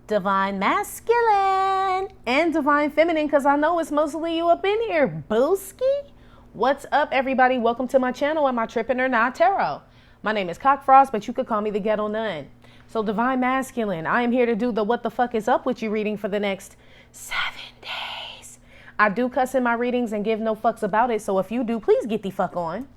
Divine Masculine and Divine Feminine, because I know it's mostly you up in here, booski. What's up, everybody? Welcome to my channel and my Trippin' or Not Tarot. My name is Cockfrost, but you could call me the Ghetto Nun. So Divine Masculine, I am here to do the what the fuck is up with you reading for the next 7 days. I do cuss in my readings and give no fucks about it, so if you do, please get the fuck on.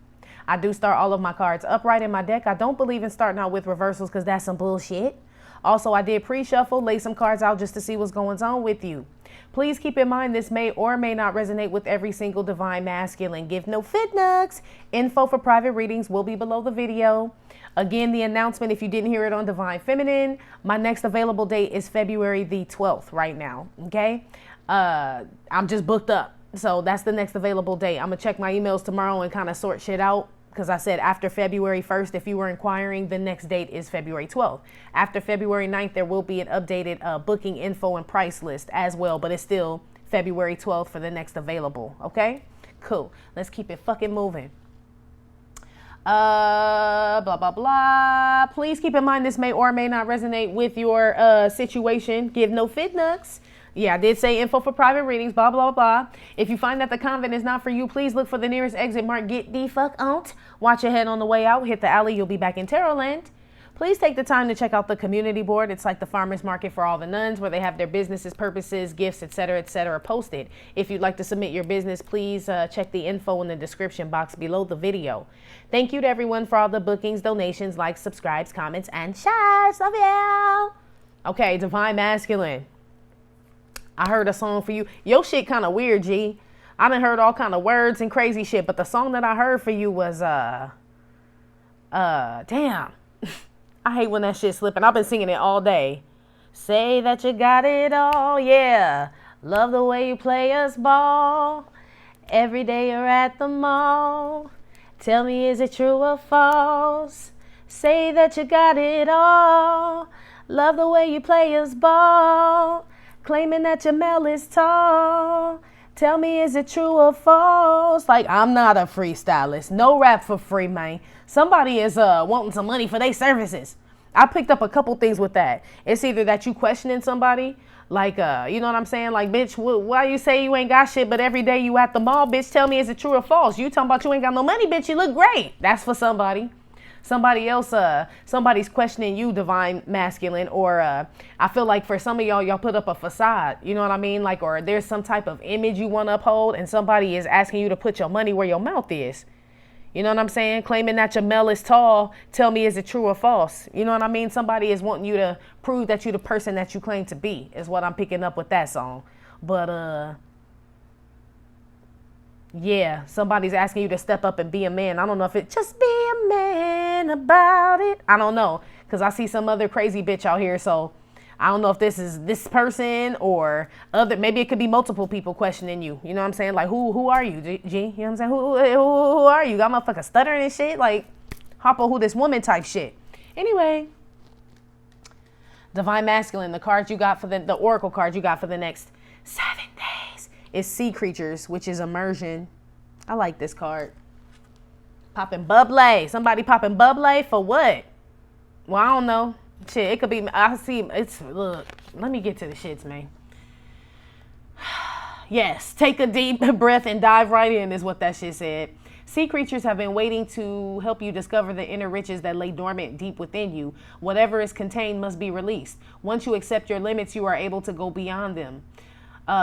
I do start all of my cards upright in my deck. I don't believe in starting out with reversals because that's some bullshit. Also, I did pre-shuffle, lay some cards out just to see what's going on with you. Please keep in mind this may or may not resonate with every single Divine Masculine. Give no fit nugs. Info for private readings will be below the video. Again, the announcement, if you didn't hear it on Divine Feminine, my next available date is February the 12th right now, okay? I'm just booked up, so that's the next available date. I'm going to check my emails tomorrow and kind of sort shit out. Because I said after February 1st, if you were inquiring, the next date is February 12th. After February 9th, there will be an updated booking info and price list as well. But it's still February 12th for the next available. Okay? Cool. Let's keep it fucking moving. Blah, blah, blah. Please keep in mind this may or may not resonate with your situation. Give no fit nugs. Yeah, I did say info for private readings, blah, blah, blah. If you find that the convent is not for you, please look for the nearest exit marked get the fuck out. Watch your head on the way out. Hit the alley. You'll be back in Tarot Land. Please take the time to check out the community board. It's like the farmer's market for all the nuns where they have their businesses, purposes, gifts, etc., posted. If you'd like to submit your business, please check the info in the description box below the video. Thank you to everyone for all the bookings, donations, likes, subscribes, comments, and shares. Love you. Okay, Divine Masculine. I heard a song for you. Your shit kind of weird, G. I done heard all kind of words and crazy shit, but the song that I heard for you was, damn. I hate when that shit slipping. I've been singing it all day. Say that you got it all, yeah. Love the way you play us ball. Every day you're at the mall. Tell me, is it true or false? Say that you got it all. Love the way you play us ball. Claiming that your mail is tall. Tell me, is it true or false? Like, I'm not a freestylist. No rap for free, man. Somebody is wanting some money for their services. I picked up a couple things with that. It's either that you questioning somebody, like, you know what I'm saying? Like, bitch, why you say you ain't got shit, but every day you at the mall, bitch, tell me, is it true or false? You talking about you ain't got no money, bitch, you look great. That's for somebody. Somebody else, somebody's questioning you, Divine Masculine, or I feel like for some of y'all put up a facade, you know what I mean? Like, or there's some type of image you want to uphold, and somebody is asking you to put your money where your mouth is. You know what I'm saying? Claiming that your mail is tall. Tell me, is it true or false? You know what I mean? Somebody is wanting you to prove that you're the person that you claim to be, is what I'm picking up with that song. But, yeah, somebody's asking you to step up and be a man. I don't know if it just be a man about it. I don't know, because I see some other crazy bitch out here. So I don't know if this is this person or other. Maybe it could be multiple people questioning you. You know what I'm saying? Like, who are you, G? You know what I'm saying? Who are you? Got motherfucker stuttering and shit? Like, hop on who this woman type shit. Anyway, Divine Masculine, the cards you got for the oracle card you got for the next 7 days. Is Sea Creatures, which is immersion. I like this card. Popping bubbly. Somebody popping bubbly for what? Well, I don't know. Shit, it could be. I see. It's look. Let me get to the shits, man. Yes, take a deep breath and dive right in. Is what that shit said. Sea creatures have been waiting to help you discover the inner riches that lay dormant deep within you. Whatever is contained must be released. Once you accept your limits, you are able to go beyond them.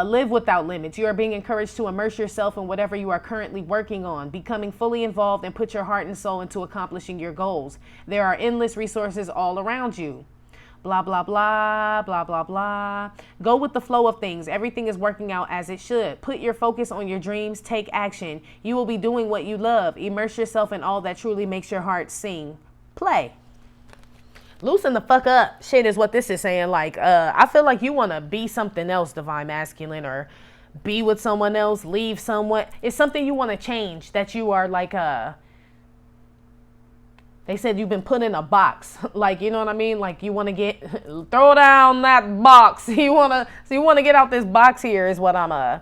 Live without limits. You are being encouraged to immerse yourself in whatever you are currently working on, becoming fully involved and put your heart and soul into accomplishing your goals. There are endless resources all around you. Blah, blah, blah, blah, blah, blah. Go with the flow of things. Everything is working out as it should. Put your focus on your dreams. Take action. You will be doing what you love. Immerse yourself in all that truly makes your heart sing. Play. Loosen the fuck up. Shit is what this is saying. Like, I feel like you want to be something else, Divine Masculine, or be with someone else, leave someone. It's something you want to change, that you are like, they said you've been put in a box. Like, you know what I mean? Like, you want to throw down that box. You want to get out this box here is what I'm,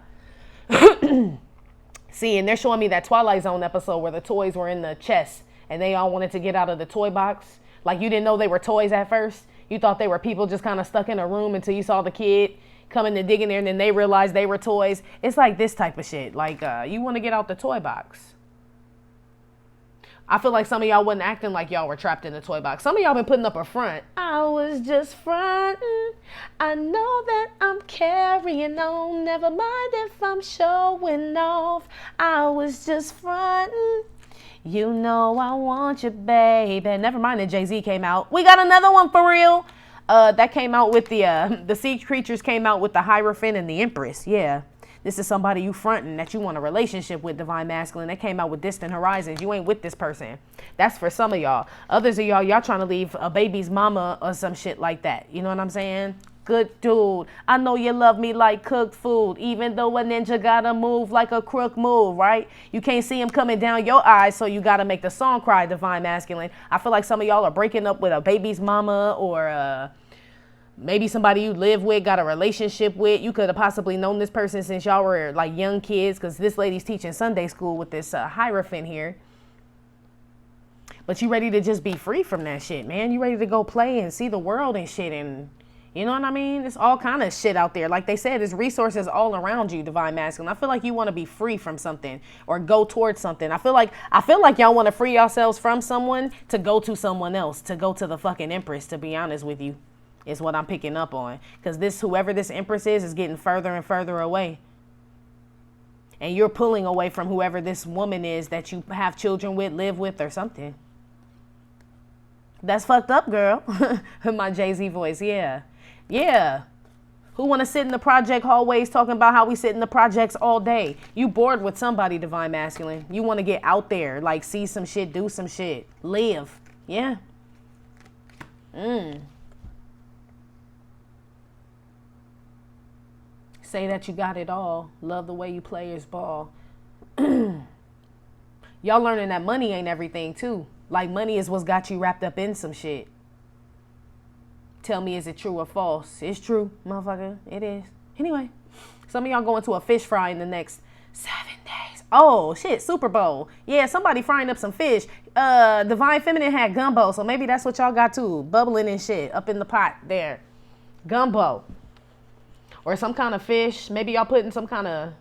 seeing. They're showing me that Twilight Zone episode where the toys were in the chest and they all wanted to get out of the toy box. Like, you didn't know they were toys at first. You thought they were people just kind of stuck in a room until you saw the kid coming to dig in there, and then they realized they were toys. It's like this type of shit. Like, you want to get out the toy box. I feel like some of y'all wasn't acting like y'all were trapped in the toy box. Some of y'all been putting up a front. I was just fronting. I know that I'm carrying on. Never mind if I'm showing off. I was just fronting. You know I want you, baby. Never mind that Jay-Z came out. We got another one for real. That came out with the sea creatures came out with the Hierophant and the Empress. Yeah. This is somebody you fronting that you want a relationship with, Divine Masculine. They came out with Distant Horizons. You ain't with this person. That's for some of y'all. Others of y'all trying to leave a baby's mama or some shit like that. You know what I'm saying? Good dude. I know you love me like cooked food, even though a ninja gotta move like a crook move, right? You can't see him coming down your eyes, so you gotta make the song cry, Divine Masculine. I feel like some of y'all are breaking up with a baby's mama or maybe somebody you live with, got a relationship with. You could have possibly known this person since y'all were like young kids, because this lady's teaching Sunday school with this Hierophant here. But you ready to just be free from that shit, man. You ready to go play and see the world and shit, and you know what I mean? It's all kind of shit out there. Like they said, there's resources all around you, Divine Masculine. I feel like you want to be free from something or go towards something. I feel like y'all want to free yourselves from someone to go to someone else, to go to the fucking Empress, to be honest with you. Is what I'm picking up on. Because whoever this Empress is getting further and further away. And you're pulling away from whoever this woman is that you have children with, live with, or something. That's fucked up, girl. My Jay-Z voice, yeah. Yeah. Who want to sit in the project hallways talking about how we sit in the projects all day? You bored with somebody, Divine Masculine. You want to get out there, like see some shit, do some shit, live. Yeah. Say that you got it all. Love the way you players ball. Y'all learning that money ain't everything too. Like money is what's got you wrapped up in some shit. Tell me, is it true or false? It's true, motherfucker. It is. Anyway, some of y'all going to a fish fry in the next 7 days. Oh shit, Super Bowl. Yeah, somebody frying up some fish. Divine Feminine had gumbo, so maybe that's what y'all got too. Bubbling and shit up in the pot there. Gumbo. Or some kind of fish. Maybe y'all putting some kind of...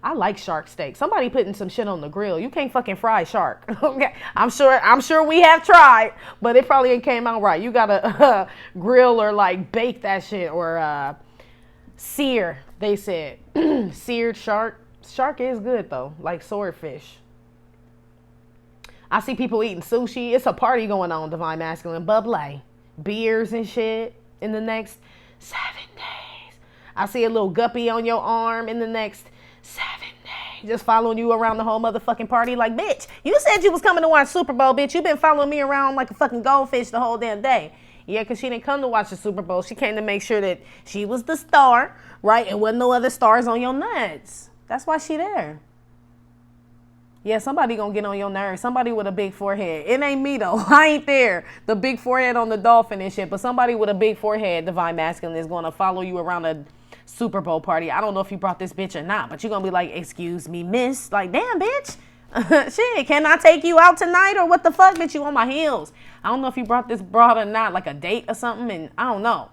I like shark steak. Somebody putting some shit on the grill. You can't fucking fry shark. Okay, I'm sure we have tried, but it probably ain't came out right. You gotta grill or like bake that shit or sear. They said seared shark. Shark is good though, like swordfish. I see people eating sushi. It's a party going on, Divine Masculine. Bubbly, beers and shit in the next 7 days. I see a little guppy on your arm in the next 7 days. Just following you around the whole motherfucking party. Like, bitch, you said you was coming to watch Super Bowl, bitch. You been following me around like a fucking goldfish the whole damn day. Yeah, because she didn't come to watch the Super Bowl. She came to make sure that she was the star, right? And wasn't no other stars on your nuts. That's why she there. Yeah, somebody gonna get on your nerves. Somebody with a big forehead. It ain't me though. I ain't there. The big forehead on the dolphin and shit. But somebody with a big forehead, Divine Masculine, is gonna follow you around a Super Bowl party. I don't know if you brought this bitch or not, but you're gonna be like, excuse me, miss. Like, damn, bitch. Shit, can I take you out tonight or what the fuck, bitch? You on my heels. I don't know if you brought this broad or not, like a date or something, and I don't know.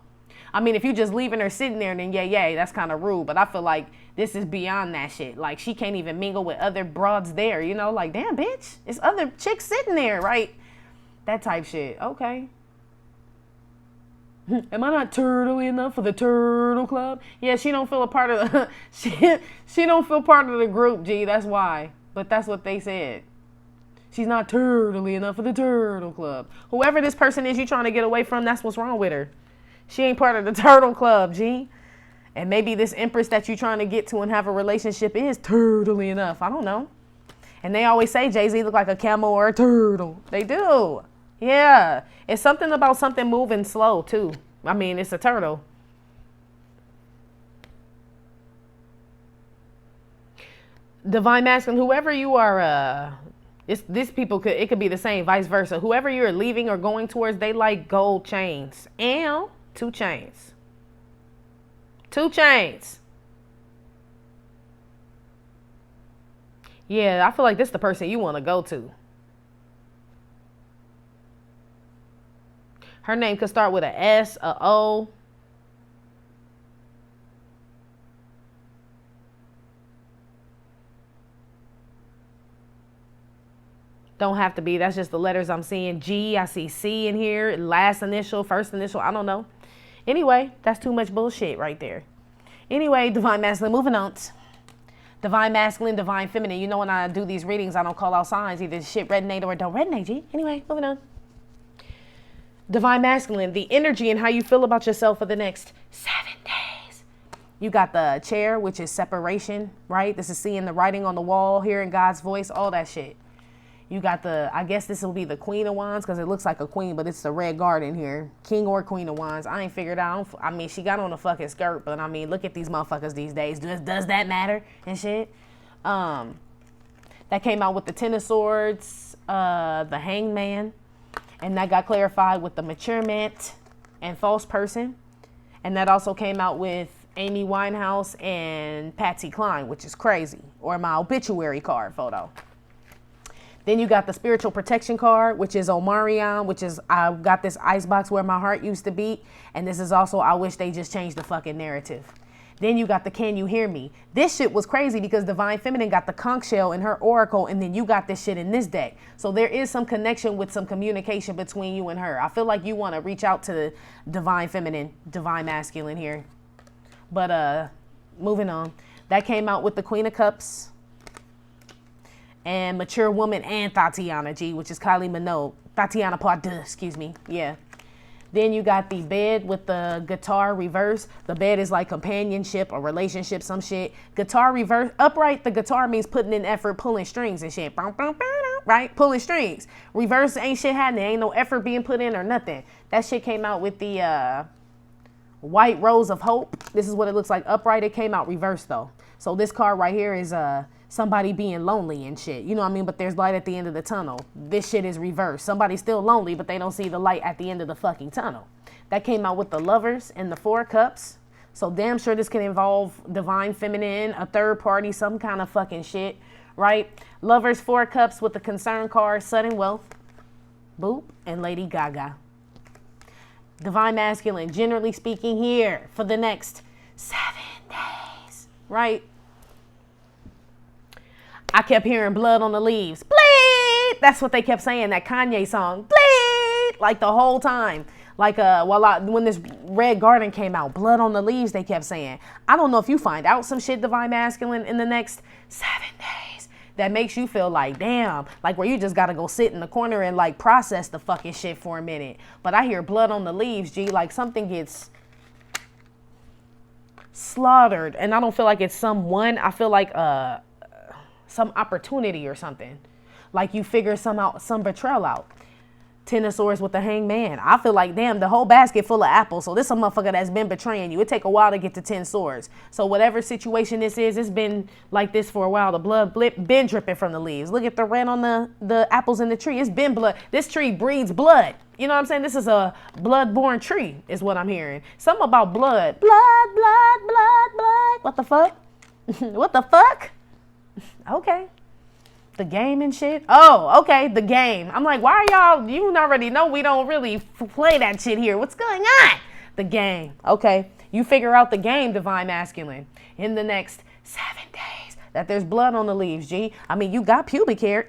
I mean, if you just leaving her sitting there, then yay, that's kind of rude. But I feel like this is beyond that shit. Like, she can't even mingle with other broads there, you know? Like, damn, bitch, it's other chicks sitting there, right? That type shit. Okay. Am I not turtly enough for the turtle club? Yeah, she don't feel a part of the... she don't feel part of the group, G. That's why. But that's what they said. She's not turtly enough for the turtle club. Whoever this person is you trying to get away from, that's what's wrong with her. She ain't part of the turtle club, G. And maybe this empress that you're trying to get to and have a relationship is turtly enough. I don't know. And they always say Jay-Z look like a camel or a turtle. They do. Yeah. It's something about something moving slow, too. I mean, it's a turtle. Divine Masculine, whoever you are, it could be the same, vice versa. Whoever you're leaving or going towards, they like gold chains. And 2 chains. 2 chains. Yeah, I feel like this is the person you want to go to. Her name could start with a S, a O. Don't have to be. That's just the letters I'm seeing. G, I see C in here. Last initial, first initial. I don't know. Anyway, that's too much bullshit right there. Anyway, divine masculine. Moving on. Divine masculine, divine feminine. You know when I do these readings, I don't call out signs. Either shit resonate or don't resonate, G. Anyway, moving on. Divine masculine. The energy and how you feel about yourself for the next 7 days. You got the chair, which is separation, right? This is seeing the writing on the wall, hearing God's voice, all that shit. You got the, I guess this will be the Queen of Wands because it looks like a queen, but it's the red garden here. King or Queen of Wands. I ain't figured out. I mean, she got on a fucking skirt, but I mean, look at these motherfuckers these days. Does that matter and shit? That came out with the Ten of Swords, the Hanged Man, and that got clarified with the Mature Man and False Person. And that also came out with Amy Winehouse and Patsy Cline, which is crazy, or my obituary card photo. Then you got the spiritual protection card, which is Omarion, which is, I got this icebox where my heart used to beat. And this is also, I wish they just changed the fucking narrative. Then you got the Can You Hear Me? This shit was crazy because Divine Feminine got the conch shell in her oracle, and then you got this shit in this deck. So there is some connection with some communication between you and her. I feel like you want to reach out to the Divine Feminine, Divine Masculine here. But moving on. That came out with the Queen of Cups. And Mature Woman and Tatiana G, which is Kylie Minogue. Tatiana Pardue, excuse me. Yeah. Then you got the bed with the guitar reverse. The bed is like companionship or relationship, some shit. Guitar reverse. Upright, the guitar means putting in effort, pulling strings and shit. Right? Pulling strings. Reverse ain't shit happening. Ain't no effort being put in or nothing. That shit came out with the White Rose of Hope. This is what it looks like. Upright, it came out reverse though. So this card right here is somebody being lonely and shit. You know what I mean? But there's light at the end of the tunnel. This shit is reversed. Somebody's still lonely, but they don't see the light at the end of the fucking tunnel. That came out with the Lovers and the Four Cups. So damn sure this can involve Divine Feminine, a third party, some kind of fucking shit, right? Lovers, Four Cups with the Concern card, Sudden Wealth, Boop, and Lady Gaga. Divine Masculine, generally speaking here for the next 7 days, right? I kept hearing blood on the leaves. Bleed! That's what they kept saying, that Kanye song. Bleed! Like the whole time. Like when this Red Garden came out, blood on the leaves, they kept saying. I don't know if you find out some shit, Divine Masculine, in the next 7 days that makes you feel like, damn, like where you just gotta go sit in the corner and like process the fucking shit for a minute. But I hear blood on the leaves, G, like something gets slaughtered. And I don't feel like it's someone. I feel like some opportunity or something. Like you figure some betrayal out. Ten of Swords with the Hanged Man. I feel like, damn, the whole basket full of apples. So this is a motherfucker that's been betraying you. It take a while to get to 10 swords. So whatever situation this is, it's been like this for a while. The blood been dripping from the leaves. Look at the red on the apples in the tree. It's been blood. This tree breeds blood. You know what I'm saying? This is a blood-born tree is what I'm hearing. Something about blood. Blood, blood, blood, blood. What the fuck? What the fuck? Okay. The game and shit. Oh, okay. The game. I'm like, why are y'all, you already know we don't really play that shit here. What's going on? The game. Okay. You figure out the game, Divine Masculine, in the next 7 days that there's blood on the leaves, G. I mean, you got pubic hair.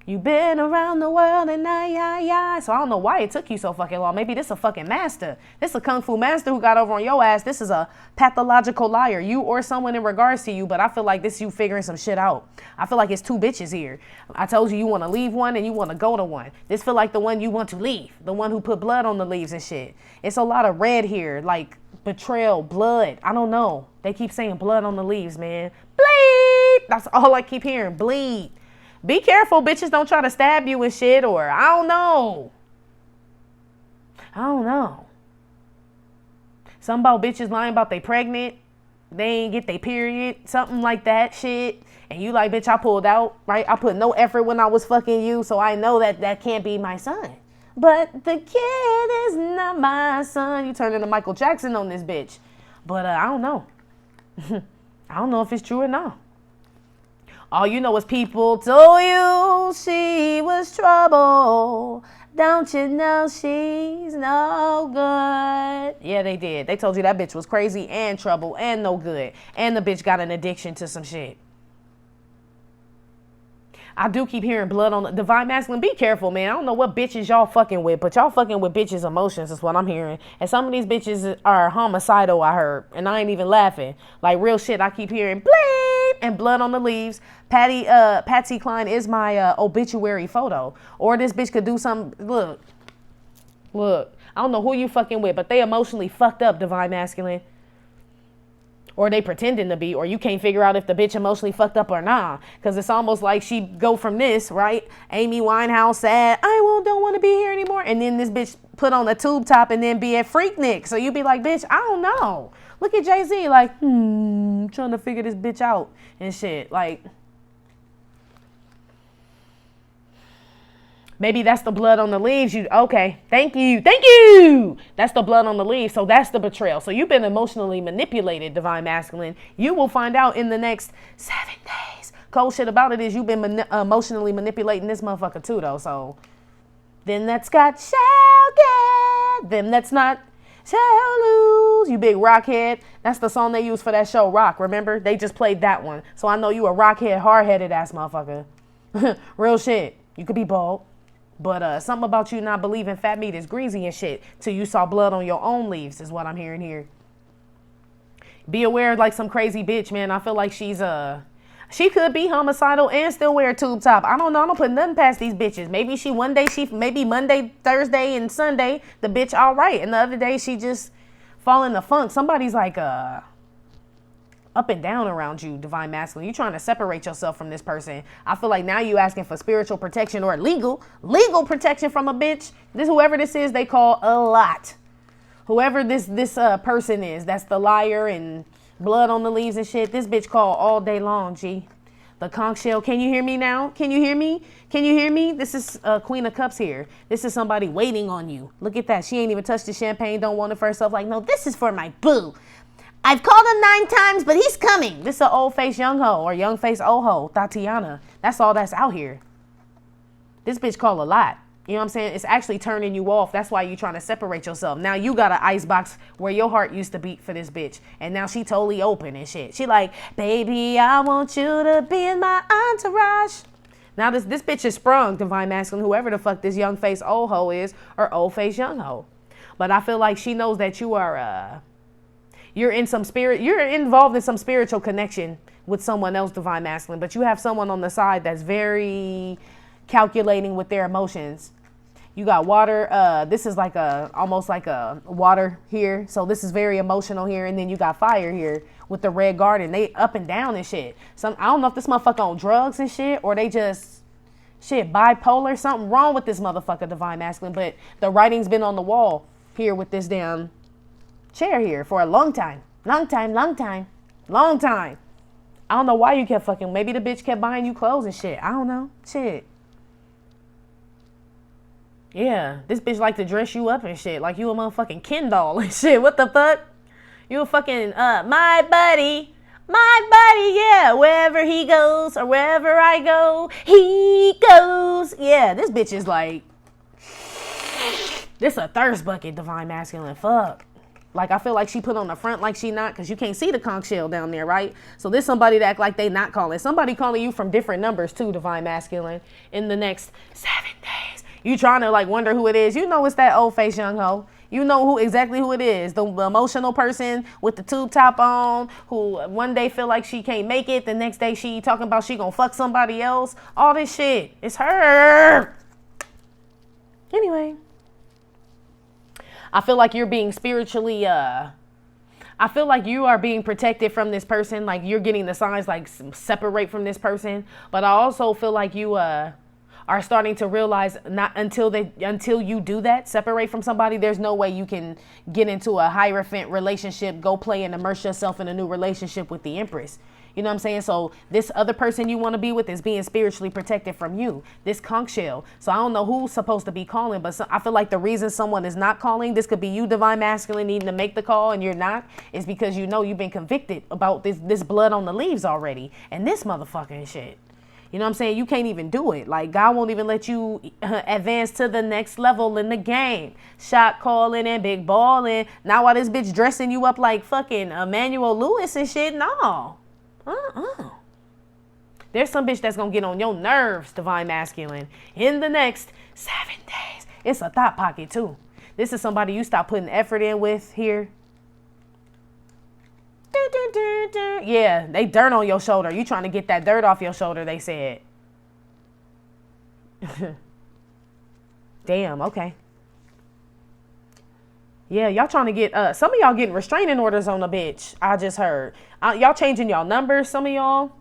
You've been around the world and so I don't know why it took you so fucking long. Maybe this a fucking master. This a kung fu master who got over on your ass. This is a pathological liar. You or someone in regards to you, but I feel like this you figuring some shit out. I feel like it's 2 bitches here. I told you want to leave one and you want to go to one. This feel like the one you want to leave. The one who put blood on the leaves and shit. It's a lot of red here, like betrayal, blood. I don't know. They keep saying blood on the leaves, man. Bleed. That's all I keep hearing. Bleed. Be careful, bitches don't try to stab you and shit, or I don't know. Something about bitches lying about they pregnant, they ain't get their period, something like that shit. And you like, bitch, I pulled out, right? I put no effort when I was fucking you, so I know that can't be my son. But the kid is not my son. You turn into Michael Jackson on this bitch. But I don't know. I don't know if it's true or not. All you know is people told you she was trouble. Don't you know she's no good? Yeah, they did. They told you that bitch was crazy and trouble and no good. And the bitch got an addiction to some shit. I do keep hearing blood on the divine masculine. Be careful, man. I don't know what bitches y'all fucking with, but y'all fucking with bitches' emotions is what I'm hearing. And some of these bitches are homicidal, I heard. And I ain't even laughing. Like real shit, I keep hearing bleep and blood on the leaves. Patsy Cline is my obituary photo. Or this bitch could do something. Look. I don't know who you fucking with, but they emotionally fucked up, divine masculine. Or they pretending to be, or you can't figure out if the bitch emotionally fucked up or not. Because it's almost like she go from this, right? Amy Winehouse sad, don't want to be here anymore. And then this bitch put on a tube top and then be at Freaknik. So you be like, bitch, I don't know. Look at Jay-Z like, trying to figure this bitch out and shit. Like, maybe that's the blood on the leaves. Okay, thank you. That's the blood on the leaves. So that's the betrayal. So you've been emotionally manipulated, divine masculine. You will find out in the next 7 days. Cold shit about it is you've been emotionally manipulating this motherfucker too, though. So then that's got shall get. Them that's not shall lose. You big rockhead. That's the song they use for that show, Rock. Remember? They just played that one. So I know you a rockhead, hard-headed ass motherfucker. Real shit. You could be bald. But something about you not believing fat meat is greasy and shit till you saw blood on your own leaves is what I'm hearing here. Be aware, like some crazy bitch, man. I feel like she could be homicidal and still wear a tube top. I don't know. I don't put nothing past these bitches. Maybe Monday, Thursday, and Sunday, the bitch all right. And the other day she just fall in the funk. Somebody's like up and down around you, divine masculine. You trying to separate yourself from this person. I feel like now you asking for spiritual protection or legal protection from a bitch. Whoever this is, they call a lot. Whoever this person is, that's the liar and blood on the leaves and shit. This bitch call all day long, G. The conch shell. Can you hear me now? Can you hear me? This is Queen of Cups here. This is somebody waiting on you. Look at that. She ain't even touched the champagne. Don't want it for herself. Like, no, this is for my boo. I've called him 9 times, but he's coming. This is an old face young hoe or young face old hoe, Tatiana. That's all that's out here. This bitch call a lot. You know what I'm saying? It's actually turning you off. That's why you trying to separate yourself. Now you got an icebox where your heart used to beat for this bitch. And now she totally open and shit. She like, baby, I want you to be in my entourage. Now this bitch is sprung, divine masculine, whoever the fuck this young face old hoe is, or old face young hoe. But I feel like she knows that you are, you're involved in some spiritual connection with someone else, divine masculine, but you have someone on the side that's very calculating with their emotions. You got water. This is like almost like a water here. So this is very emotional here. And then you got fire here with the red garden. They up and down and shit. I don't know if this motherfucker on drugs and shit, or they just bipolar. Something wrong with this motherfucker, divine masculine. But the writing's been on the wall here with this damn chair here for a long time. I don't know why you kept fucking. Maybe the bitch kept buying you clothes and shit. I don't know. Shit. Yeah, this bitch like to dress you up and shit. Like you a motherfucking Ken doll and shit. What the fuck? You a fucking, my buddy, yeah. Wherever he goes or wherever I go, he goes. Yeah, this bitch is like, this a thirst bucket, divine masculine. Fuck. Like, I feel like she put on the front like she not, because you can't see the conch shell down there, right? So this somebody that act like they not calling. Somebody calling you from different numbers too, divine masculine, in the next 7 days. You trying to like wonder who it is. You know it's that old face young hoe. You know exactly who it is. The emotional person with the tube top on, who one day feel like she can't make it. The next day she talking about she gonna fuck somebody else. All this shit. It's her. Anyway. I feel like you're being spiritually, I feel like you are being protected from this person. Like you're getting the signs like separate from this person. But I also feel like you are starting to realize not until you do that, separate from somebody, there's no way you can get into a hierophant relationship, go play and immerse yourself in a new relationship with the Empress. You know what I'm saying? So this other person you want to be with is being spiritually protected from you, this conch shell. So I don't know who's supposed to be calling, but I feel like the reason someone is not calling, this could be you, divine masculine, needing to make the call and you're not, is because you know you've been convicted about this blood on the leaves already. And this motherfucking shit. You know what I'm saying? You can't even do it. Like, God won't even let you advance to the next level in the game. Shot calling and big balling. Now while this bitch dressing you up like fucking Emmanuel Lewis and shit, no. There's some bitch that's gonna get on your nerves, divine masculine, in the next 7 days. It's a thought pocket too. This is somebody you stop putting effort in with here. Yeah, they dirt on your shoulder. You trying to get that dirt off your shoulder, they said. Damn, okay. Yeah, y'all trying to get, some of y'all getting restraining orders on a bitch. I just heard. Y'all changing y'all numbers, some of y'all.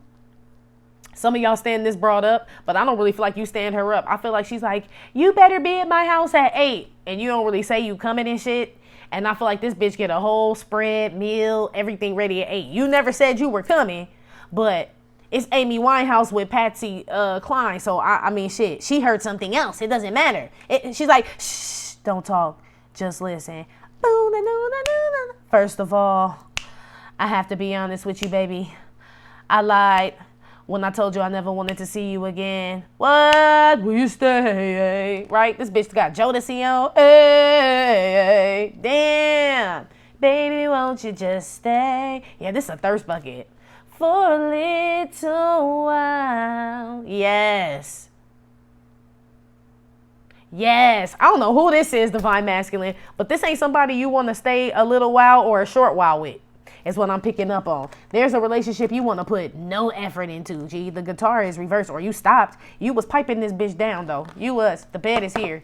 Some of y'all stand this broad up, but I don't really feel like you stand her up. I feel like she's like, you better be at my house at 8. And you don't really say you coming and shit. And I feel like this bitch get a whole spread, meal, everything ready at 8. You never said you were coming, but it's Amy Winehouse with Patsy Cline. So, I mean, shit, she heard something else. It doesn't matter. She's like, shh, don't talk. Just listen. First of all, I have to be honest with you, baby. I lied when I told you I never wanted to see you again. What? Will you stay? Right? This bitch got Jodeci on. Hey, damn. Baby, won't you just stay? Yeah, this is a thirst bucket. For a little while. Yes. Yes. I don't know who this is, divine masculine, but this ain't somebody you want to stay a little while or a short while with. Is what I'm picking up on. There's a relationship you want to put no effort into, G. The guitar is reversed, or you stopped. You was piping this bitch down, though. You was. The bed is here.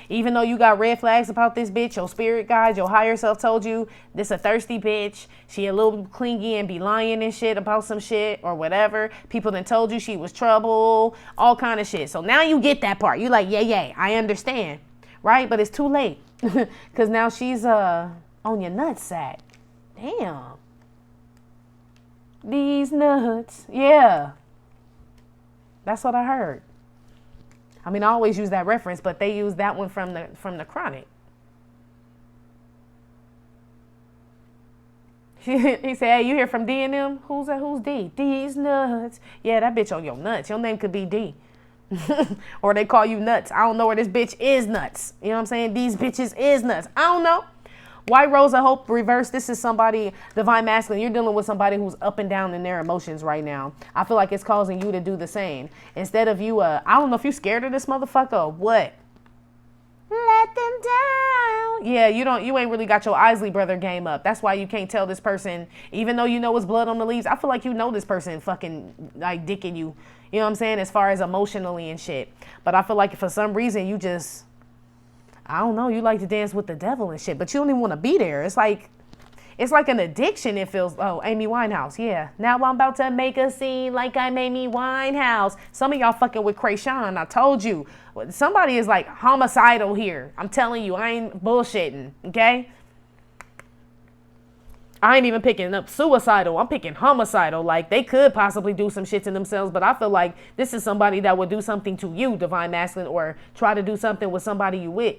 Even though you got red flags about this bitch, your spirit guide, your higher self told you this a thirsty bitch. She a little clingy and be lying and shit about some shit or whatever. People done told you she was trouble, all kind of shit. So now you get that part. You like, yeah, I understand. Right? But it's too late. Because now she's on your nutsack. Damn. These nuts. Yeah. That's what I heard. I mean, I always use that reference, but they use that one from the Chronic. He said, hey, you hear from D and them? Who's that? Who's D? These nuts. Yeah, that bitch on your nuts. Your name could be D. Or they call you nuts. I don't know where this bitch is nuts. You know what I'm saying? These bitches is nuts. I don't know. White Rose of Hope reverse. This is somebody, divine masculine. You're dealing with somebody who's up and down in their emotions right now. I feel like it's causing you to do the same. Instead of you, I don't know if you scared of this motherfucker or what. Let them down. Yeah, you ain't really got your Isley brother game up. That's why you can't tell this person, even though you know it's blood on the leaves. I feel like you know this person fucking like dicking you. You know what I'm saying? As far as emotionally and shit. But I feel like for some reason you just, I don't know, you like to dance with the devil and shit, but you don't even want to be there. It's like an addiction, it feels. Oh, Amy Winehouse, yeah. Now I'm about to make a scene like I'm Amy Winehouse. Some of y'all fucking with Krayshawn, I told you. Somebody is like homicidal here. I'm telling you, I ain't bullshitting, okay? I ain't even picking up suicidal. I'm picking homicidal. Like, they could possibly do some shit to themselves, but I feel like this is somebody that would do something to you, divine masculine, or try to do something with somebody you with.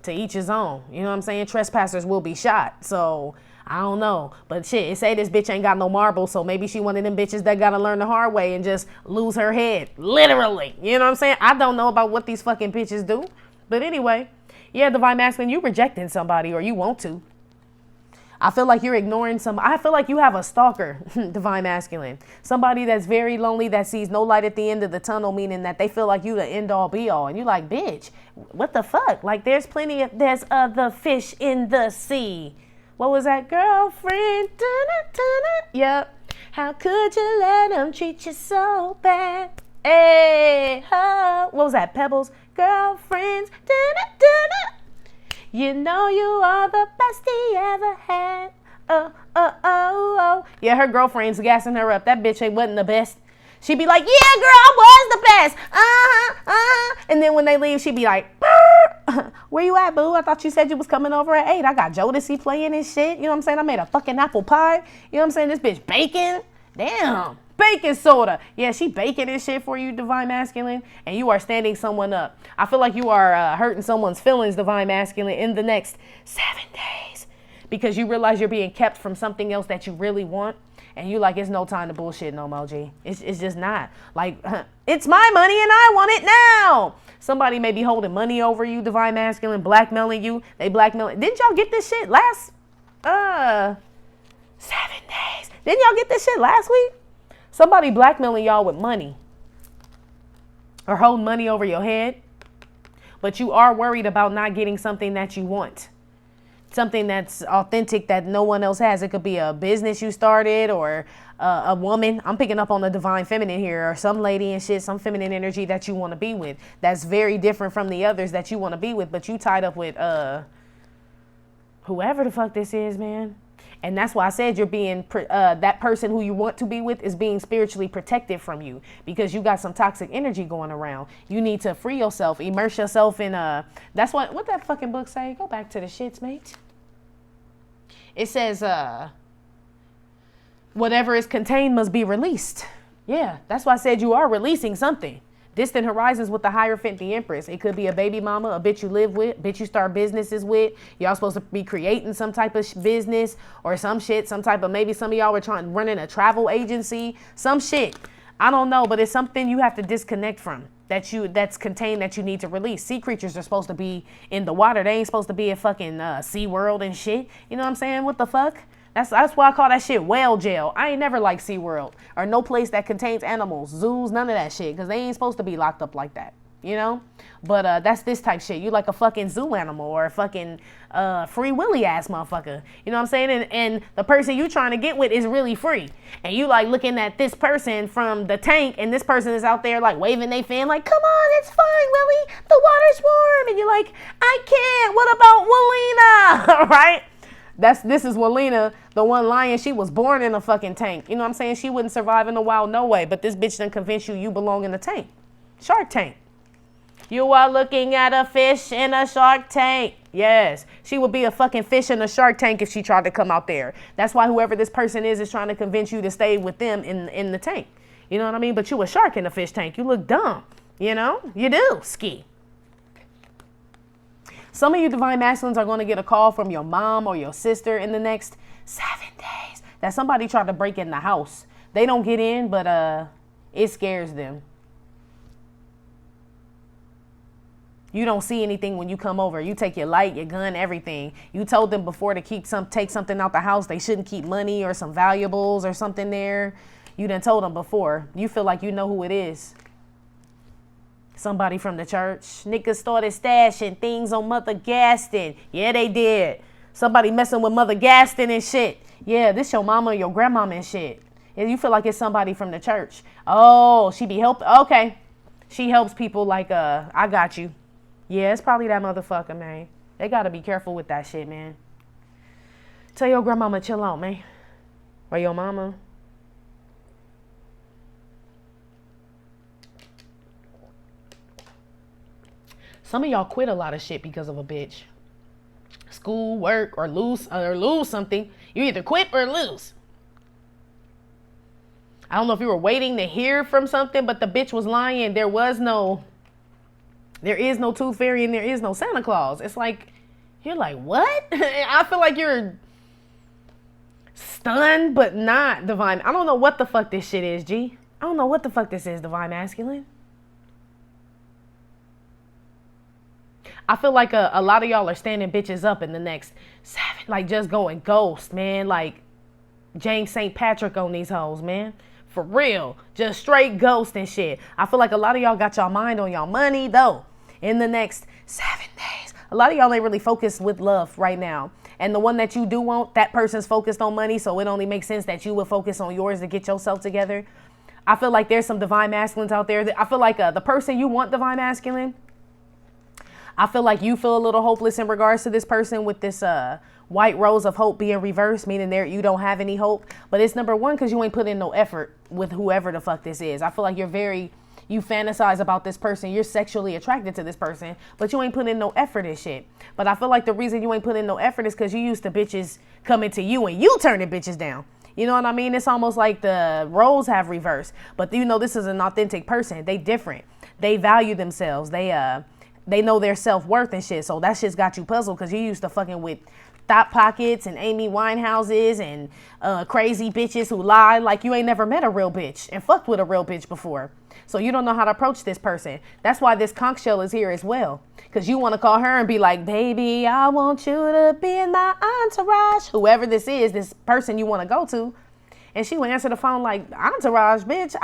To each his own. You know what I'm saying? Trespassers will be shot. So, I don't know. But shit, it say this bitch ain't got no marble, so maybe she one of them bitches that gotta learn the hard way and just lose her head. Literally. You know what I'm saying? I don't know about what these fucking bitches do. But anyway, yeah, divine masculine, you rejecting somebody or you want to. I feel like you're ignoring I feel like you have a stalker, divine masculine. Somebody that's very lonely, that sees no light at the end of the tunnel, meaning that they feel like you the end all be all. And you like, bitch, what the fuck? Like, there's other fish in the sea. What was that? Girlfriend. Yep. How could you let them treat you so bad? Hey, what was that? Pebbles. Girlfriends. You know you are the best he ever had. Oh. Yeah, her girlfriend's gassing her up. That bitch wasn't the best. She'd be like, yeah, girl, I was the best. And then when they leave, she'd be like, where you at, boo? I thought you said you was coming over at 8. I got Jodeci playing and shit. You know what I'm saying? I made a fucking apple pie. You know what I'm saying? This bitch baking. Damn. Baking soda. Yeah, she baking this shit for you, divine masculine, and you are standing someone up. I feel like you are hurting someone's feelings, divine masculine, in the next 7 days because you realize you're being kept from something else that you really want. And you like, it's no time to bullshit no more, G. It's just not. Like, it's my money and I want it now. Somebody may be holding money over you, divine masculine, blackmailing you. They blackmailing. Didn't y'all get this shit last 7 days? Didn't y'all get this shit last week? Somebody blackmailing y'all with money. Or holding money over your head. But you are worried about not getting something that you want. Something that's authentic that no one else has. It could be a business you started or a woman. I'm picking up on the divine feminine here, or some lady and shit, some feminine energy that you want to be with. That's very different from the others that you want to be with, but you tied up with whoever the fuck this is, man. And that's why I said you're being, that person who you want to be with is being spiritually protected from you because you got some toxic energy going around. You need to free yourself, immerse yourself in, that's what that fucking book say? Go back to the shits, mate. It says, whatever is contained must be released. Yeah, that's why I said you are releasing something. Distant horizons with the Hierophant, the Empress. It could be a baby mama, a bitch you live with, bitch you start businesses with. Y'all supposed to be creating some type of business or some shit, some type of, maybe some of y'all were running a travel agency, some shit. I don't know, but it's something you have to disconnect from that's contained that you need to release. Sea creatures are supposed to be in the water. They ain't supposed to be at fucking Sea World and shit. You know what I'm saying? What the fuck? That's why I call that shit whale jail. I ain't never liked SeaWorld or no place that contains animals, zoos, none of that shit, because they ain't supposed to be locked up like that, you know? But that's this type shit. You like a fucking zoo animal or a fucking free willy ass motherfucker. You know what I'm saying? And the person you trying to get with is really free. And you like looking at this person from the tank and this person is out there like waving their fan like, come on, it's fine, Willie. The water's warm. And you're like, I can't. What about Walina? Right? This is Walina, the one lion. She was born in a fucking tank. You know what I'm saying? She wouldn't survive in the wild, no way. But this bitch done convince you belong in the tank. Shark Tank. You are looking at a fish in a shark tank. Yes. She would be a fucking fish in a shark tank if she tried to come out there. That's why whoever this person is trying to convince you to stay with them in the tank. You know what I mean? But you a shark in a fish tank. You look dumb. You know? You do. Ski. Some of you divine masculines are going to get a call from your mom or your sister in the next 7 days that somebody tried to break in the house. They don't get in, but it scares them. You don't see anything when you come over. You take your light, your gun, everything. You told them before to take something out the house. They shouldn't keep money or some valuables or something there. You done told them before. You feel like you know who it is. Somebody from the church. Niggas started stashing things on Mother Gaston. Yeah, they did. Somebody messing with Mother Gaston and shit. Yeah, this your mama or your grandmama and shit. And you feel like it's somebody from the church. Oh, she be helping. Okay. She helps people like, I got you. Yeah, it's probably that motherfucker, man. They got to be careful with that shit, man. Tell your grandmama chill out, man. Or your mama. Some of y'all quit a lot of shit because of a bitch. School, work, or lose something. You either quit or lose. I don't know if you were waiting to hear from something, but the bitch was lying. There is no tooth fairy and there is no Santa Claus. It's like, you're like, what? I feel like you're stunned, but not divine. I don't know what the fuck this shit is, G. I don't know what the fuck this is, divine masculine. I feel like a lot of y'all are standing bitches up in the next 7, like just going ghost, man. Like James St. Patrick on these hoes, man. For real. Just straight ghost and shit. I feel like a lot of y'all got y'all mind on y'all money, though. In the next 7 days. A lot of y'all ain't really focused with love right now. And the one that you do want, that person's focused on money, so it only makes sense that you would focus on yours to get yourself together. I feel like there's some divine masculines out there. I feel like the person you want, divine masculine, I feel like you feel a little hopeless in regards to this person with this white rose of hope being reversed, meaning you don't have any hope. But it's number one because you ain't put in no effort with whoever the fuck this is. I feel like you fantasize about this person. You're sexually attracted to this person, but you ain't put in no effort and shit. But I feel like the reason you ain't put in no effort is because you used to bitches coming to you and you turning bitches down. You know what I mean? It's almost like the roles have reversed. But you know, this is an authentic person. They different. They value themselves. they know their self-worth and shit. So that shit's got you puzzled because you used to fucking with Thought Pockets and Amy Winehouses and crazy bitches who lie like you ain't never met a real bitch and fucked with a real bitch before. So you don't know how to approach this person. That's why this conch shell is here as well. Because you want to call her and be like, baby, I want you to be in my entourage. Whoever this is, this person you want to go to. And she would answer the phone like, entourage, bitch.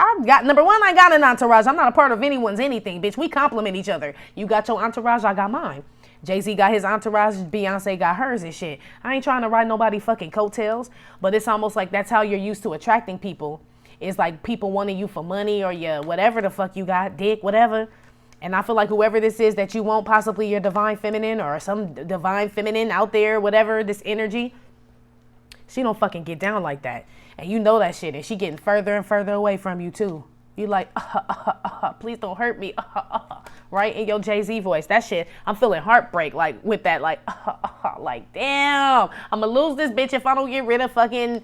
Number one, I got an entourage. I'm not a part of anyone's anything, bitch. We compliment each other. You got your entourage, I got mine. Jay-Z got his entourage, Beyonce got hers and shit. I ain't trying to ride nobody fucking coattails, but it's almost like that's how you're used to attracting people. It's like people wanting you for money or your whatever the fuck you got, dick, whatever. And I feel like whoever this is that you want, possibly your divine feminine or some divine feminine out there, whatever, this energy, she don't fucking get down like that. And you know that shit, and she getting further and further away from you too. You like, please don't hurt me, right? In your Jay-Z voice. That shit, I'm feeling heartbreak, like, with that, like, like, damn, I'm gonna lose this bitch if I don't get rid of fucking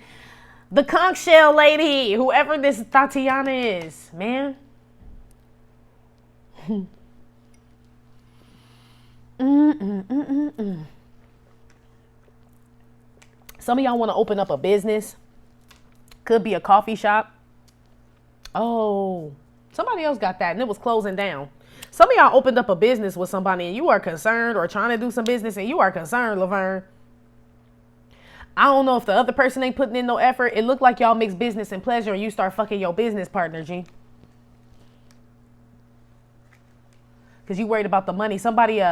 the conch shell lady, whoever this Tatiana is, man. Some of y'all want to open up a business. Could be a coffee shop. Oh, somebody else got that and it was closing down. Some of y'all opened up a business with somebody and you are concerned, or trying to do some business and you are concerned, Laverne. I don't know if the other person ain't putting in no effort. It looked like y'all mix business and pleasure and you start fucking your business partner, G. Because you worried about the money. Somebody,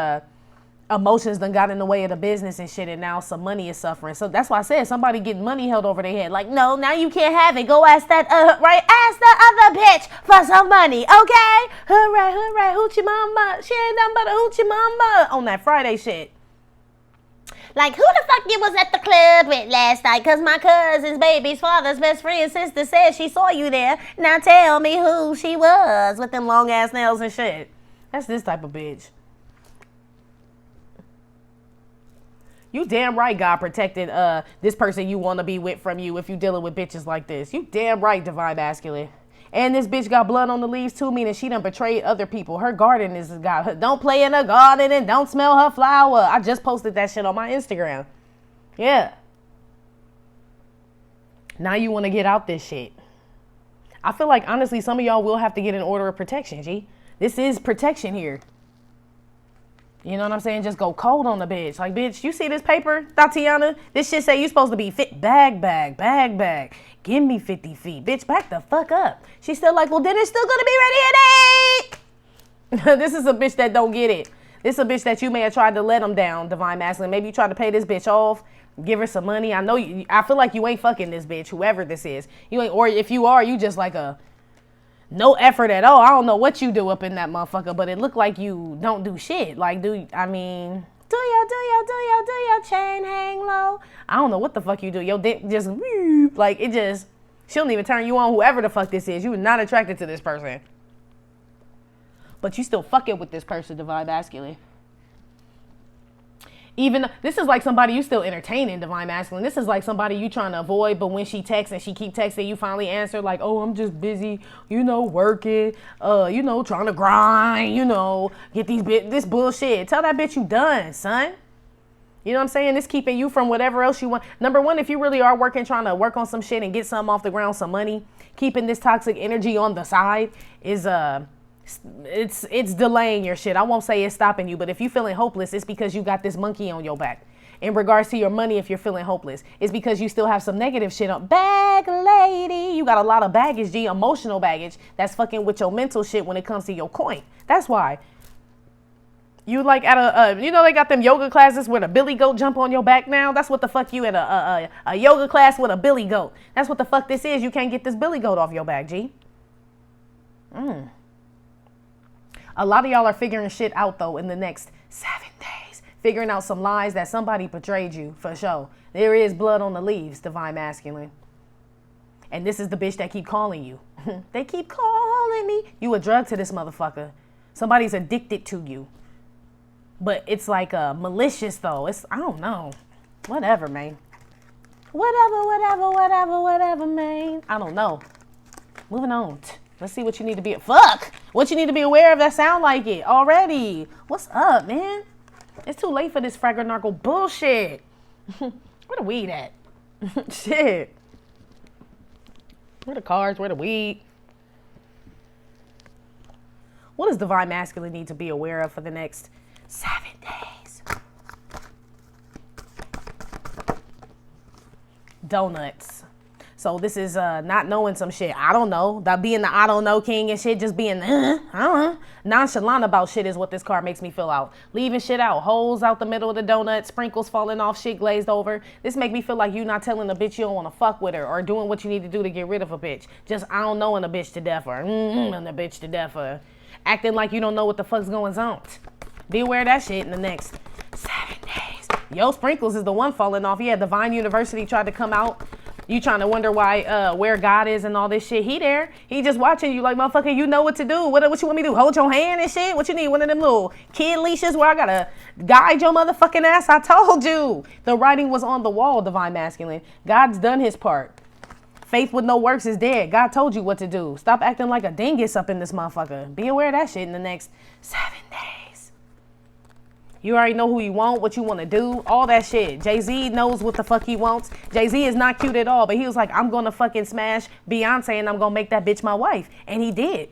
emotions done got in the way of the business and shit, and now some money is suffering. So that's why I said somebody getting money held over their head. Like, no, now you can't have it. Go ask that, right? Ask the other bitch for some money, okay? Hooray, hooray, hoochie mama. She ain't nothing but a hoochie mama on that Friday shit. Like, who the fuck you was at the club with last night? Because my cousin's baby's father's best friend sister said she saw you there. Now tell me who she was with them long ass nails and shit. That's this type of bitch. You damn right God protected this person you want to be with from you if you dealing with bitches like this. You damn right, divine masculine. And this bitch got blood on the leaves too, meaning she done betrayed other people. Her garden is got, don't play in her garden and don't smell her flower. I just posted that shit on my Instagram. Yeah. Now you want to get out this shit. I feel like, honestly, some of y'all will have to get an order of protection, G. This is protection here. You know what I'm saying? Just go cold on the bitch. Like, bitch, you see this paper, Tatiana? This shit say you supposed to be fit. Bag. Give me 50 feet. Bitch, back the fuck up. She's still like, well, dinner's still gonna be ready at 8. This is a bitch that don't get it. This is a bitch that you may have tried to let them down, divine masculine. Maybe you tried to pay this bitch off, give her some money. I know you, I feel like you ain't fucking this bitch, whoever this is. You ain't, or if you are, you just like a no effort at all. I don't know what you do up in that motherfucker, but it look like you don't do shit. Like, do your chain hang low? I don't know what the fuck you do. Your dick just, like, it just, she don't even turn you on, whoever the fuck this is. You are not attracted to this person. But you still fucking with this person, divine masculine. Even, this is like somebody you still entertaining, divine masculine. This is like somebody you trying to avoid, but when she texts and she keep texting, you finally answer like, oh, I'm just busy, working, trying to grind, get this bullshit. Tell that bitch you done, son. You know what I'm saying? It's keeping you from whatever else you want. Number one, if you really are trying to work on some shit and get something off the ground, some money, keeping this toxic energy on the side is, it's delaying your shit. I won't say it's stopping you, but if you're feeling hopeless, it's because you got this monkey on your back. In regards to your money, if you're feeling hopeless, it's because you still have some negative shit on. Bag lady, you got a lot of baggage, G, emotional baggage that's fucking with your mental shit when it comes to your coin. That's why. You like at they got them yoga classes where the billy goat jump on your back now? That's what the fuck you at a yoga class with a billy goat. That's what the fuck this is. You can't get this billy goat off your back, G. A lot of y'all are figuring shit out, though, in the next 7 days. Figuring out some lies that somebody betrayed you, for sure. There is blood on the leaves, divine masculine. And this is the bitch that keep calling you. They keep calling me. You a drug to this motherfucker. Somebody's addicted to you. But it's like malicious, though. I don't know. Whatever, man. Whatever, man. I don't know. Moving on. Let's see what you need to be. Fuck! What you need to be aware of that sound like it already? What's up, man? It's too late for this fragranargle bullshit. Where the weed at? Shit. Where the cards? Where the weed? What does divine masculine need to be aware of for the next 7 days? Donuts. So this is not knowing some shit. I don't know. That being the I don't know king and shit, just being nonchalant about shit is what this card makes me feel out. Leaving shit out. Holes out the middle of the donut. Sprinkles falling off. Shit glazed over. This make me feel like you not telling a bitch you don't want to fuck with her or doing what you need to do to get rid of a bitch. Just I don't know in a bitch to death or and a bitch to death or acting like you don't know what the fuck's going on. Be aware of that shit in the next 7 days. Yo, sprinkles is the one falling off. Yeah, Divine University tried to come out. You trying to wonder why, where God is and all this shit. He there. He just watching you like, motherfucker, you know what to do. What you want me to do? Hold your hand and shit? What you need? One of them little kid leashes where I gotta guide your motherfucking ass? I told you. The writing was on the wall, Divine Masculine. God's done his part. Faith with no works is dead. God told you what to do. Stop acting like a dingus up in this motherfucker. Be aware of that shit in the next 7 days. You already know who you want, what you want to do, all that shit. Jay-Z knows what the fuck he wants. Jay-Z is not cute at all, but he was like, I'm going to fucking smash Beyonce and I'm going to make that bitch my wife. And he did.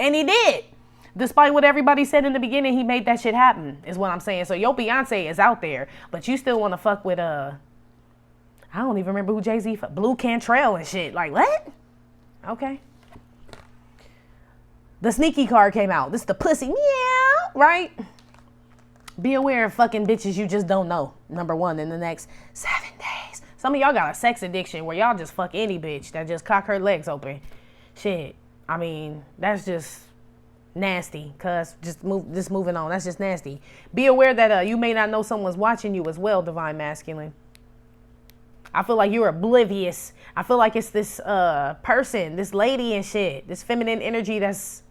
And he did. Despite what everybody said in the beginning, he made that shit happen, is what I'm saying. So your Beyonce is out there, but you still want to fuck with, I don't even remember who Jay-Z, Blue Cantrell and shit. Like, what? Okay. The sneaky card came out. This is the pussy. Meow. Right? Be aware of fucking bitches you just don't know. Number one, in the next 7 days. Some of y'all got a sex addiction where y'all just fuck any bitch that just cock her legs open. Shit. I mean, that's just nasty. Cuz just moving on. That's just nasty. Be aware that you may not know someone's watching you as well, Divine Masculine. I feel like you're oblivious. I feel like it's this person, this lady and shit, this feminine energy that's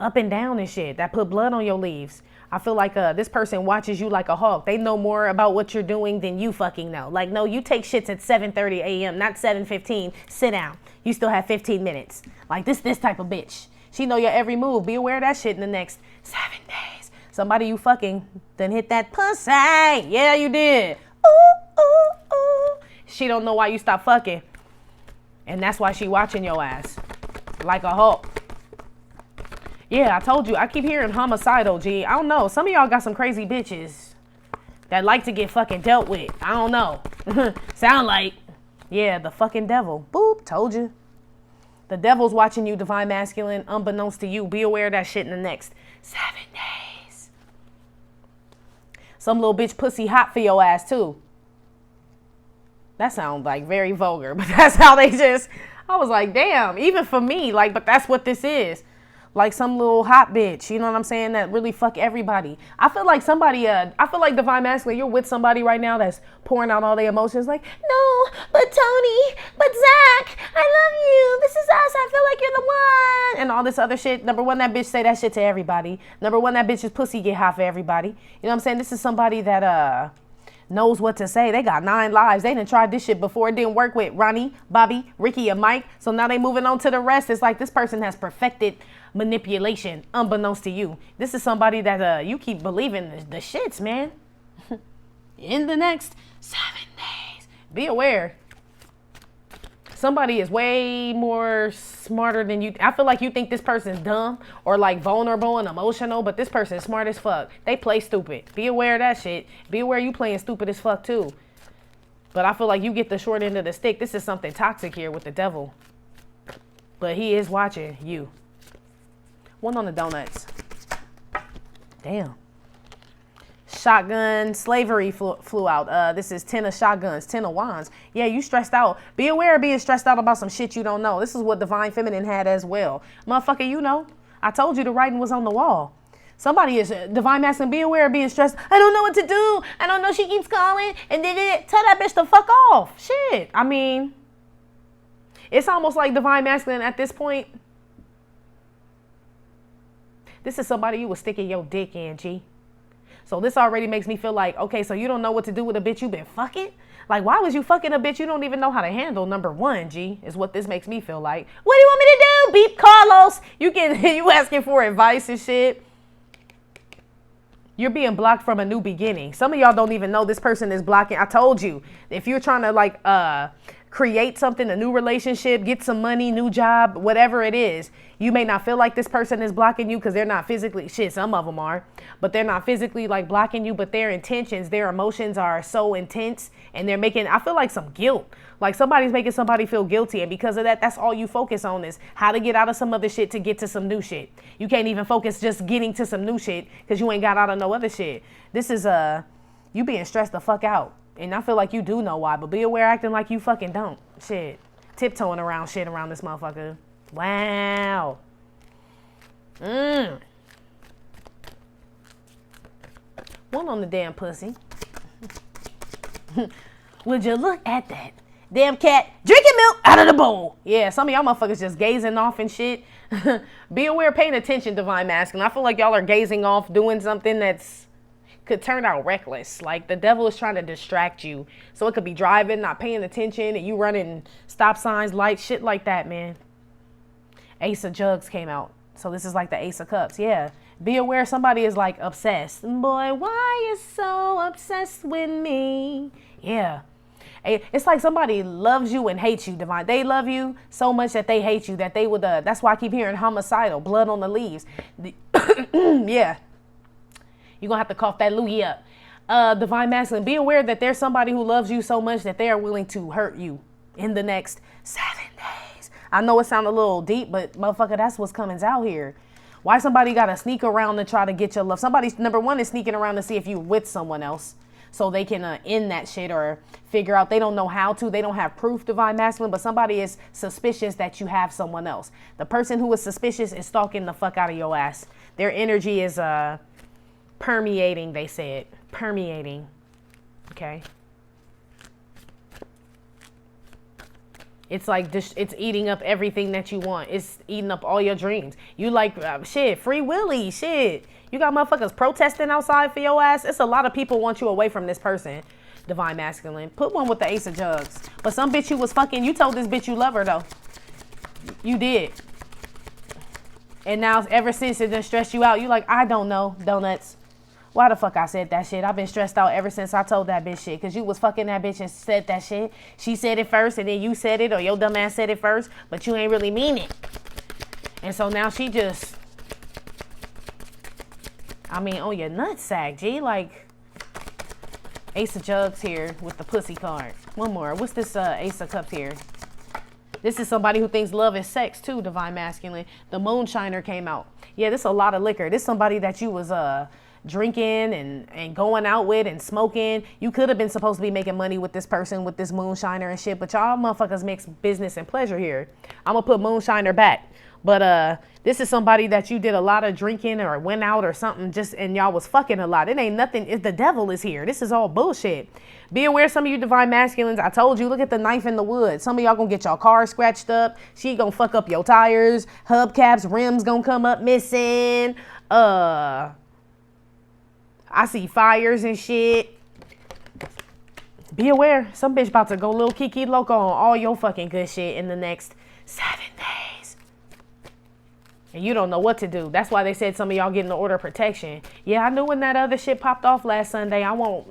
up and down and shit, that put blood on your leaves. I feel like this person watches you like a hawk. They know more about what you're doing than you fucking know. Like, no, you take shits at 7:30 a.m., not 7:15. Sit down. You still have 15 minutes. Like, this type of bitch. She know your every move. Be aware of that shit in the next 7 days. Somebody you fucking then hit that pussy. Yeah, you did. Ooh, ooh, ooh. She don't know why you stopped fucking. And that's why she watching your ass. Like a hawk. Yeah, I told you. I keep hearing homicidal, G. I don't know. Some of y'all got some crazy bitches that like to get fucking dealt with. I don't know. Sound like. Yeah, the fucking devil. Boop. Told you. The devil's watching you, Divine Masculine, unbeknownst to you. Be aware of that shit in the next 7 days. Some little bitch pussy hot for your ass, too. That sounds like very vulgar, but that's how they just. I was like, damn, even for me, like, but that's what this is. Like some little hot bitch, you know what I'm saying, that really fuck everybody. I feel like somebody, I feel like Divine Masculine, you're with somebody right now that's pouring out all their emotions like, no, but Tony, but Zach, I love you, this is us, I feel like you're the one, and all this other shit. Number one, that bitch say that shit to everybody. Number one, that bitch's pussy get hot for everybody. You know what I'm saying? This is somebody that, knows what to say. They got 9 lives. They done tried this shit before. It didn't work with Ronnie, Bobby, Ricky, and Mike. So now they moving on to the rest. It's like this person has perfected manipulation, unbeknownst to you. This is somebody that you keep believing the shits, man. In the next 7 days. Be aware. Somebody is way more smarter than you. I feel like you think this person's dumb or like vulnerable and emotional, but this person's smart as fuck. They play stupid. Be aware of that shit. Be aware you playing stupid as fuck too. But I feel like you get the short end of the stick. This is something toxic here with the devil. But he is watching you. One on the donuts. Damn. Shotgun slavery flew out. This is 10 of shotguns, 10 of wands. Yeah, you stressed out. Be aware of being stressed out about some shit you don't know. This is what Divine Feminine had as well. Motherfucker, you know. I told you the writing was on the wall. Somebody is Divine Masculine. Be aware of being stressed. I don't know what to do. I don't know. She keeps calling. And then tell that bitch to fuck off. Shit. I mean, it's almost like Divine Masculine at this point. This is somebody you was sticking your dick in, G. So this already makes me feel like, okay, so you don't know what to do with a bitch you been fucking? Like, why was you fucking a bitch you don't even know how to handle? Number one, G, is what this makes me feel like. What do you want me to you, beep Carlos. You asking for advice and shit. You're being blocked from a new beginning. Some of y'all don't even know this person is blocking. I told you, if you're trying to like create something, a new relationship, get some money, new job, whatever it is, you may not feel like this person is blocking you because they're not physically, shit, some of them are, but they're not physically like blocking you, but their intentions, their emotions are so intense, and they're making, I feel like, some guilt. Like somebody's making somebody feel guilty, and because of that, that's all you focus on is how to get out of some other shit to get to some new shit. You can't even focus just getting to some new shit because you ain't got out of no other shit. This is you being stressed the fuck out. And I feel like you do know why, but be aware acting like you fucking don't. Shit. Tiptoeing around shit around this motherfucker. Wow. One on the damn pussy. Would you look at that? Damn cat drinking milk out of the bowl. Yeah, some of y'all motherfuckers just gazing off and shit. Be aware, paying attention, divine masculine. I feel like y'all are gazing off, doing something that's could turn out reckless. Like the devil is trying to distract you. So it could be driving, not paying attention, and you running stop signs, lights, shit like that, man. Ace of Jugs came out. So this is like the Ace of Cups. Yeah. Be aware somebody is like obsessed. Boy, why you so obsessed with me? Yeah. It's like somebody loves you and hates you, divine. They love you so much that they hate you, that they would, that's why I keep hearing homicidal, blood on the leaves. Yeah. You're going to have to cough that loogie up. Divine masculine, be aware that there's somebody who loves you so much that they are willing to hurt you in the next 7 days. I know it sounds a little deep, but motherfucker, that's what's coming out here. Why somebody got to sneak around to try to get your love? Somebody's, number one, is sneaking around to see if you're with someone else so they can end that shit or figure out. They don't know how to. They don't have proof, divine masculine, but somebody is suspicious that you have someone else. The person who is suspicious is stalking the fuck out of your ass. Their energy is permeating, they said. Permeating. Okay. It's like this, it's eating up everything that you want. It's eating up all your dreams. You like shit, free willy, shit. You got motherfuckers protesting outside for your ass. It's a lot of people want you away from this person. Divine masculine. Put one with the Ace of Jugs. But some bitch you was fucking, you told this bitch you love her though. You did. And now ever since it done stressed you out, you like, I don't know, donuts. Why the fuck I said that shit? I've been stressed out ever since I told that bitch shit. Because you was fucking that bitch and said that shit. She said it first and then you said it, or your dumb ass said it first, but you ain't really mean it. And so now she just, I mean, on your nutsack, G. Like, Ace of Jugs here with the pussy card. One more. What's this Ace of Cups here? This is somebody who thinks love is sex too, divine masculine. The moonshiner came out. Yeah, this is a lot of liquor. This is somebody that you was drinking and going out with and smoking. You could have been supposed to be making money with this person, with this moonshiner and shit, but y'all motherfuckers mix business and pleasure here. I'm gonna put moonshiner back. But this is somebody that you did a lot of drinking or went out or something just, and y'all was fucking a lot. It ain't nothing. The devil is here. This is all bullshit. Be aware, some of you divine masculines, I told you, look at the knife in the wood. Some of y'all gonna get y'all car scratched up. She gonna fuck up your tires, hubcaps, rims gonna come up missing. I see fires and shit. Be aware, some bitch about to go little Kiki Loco on all your fucking good shit in the next 7 days. And you don't know what to do. That's why they said some of y'all getting the order of protection. Yeah, I knew when that other shit popped off last Sunday. I won't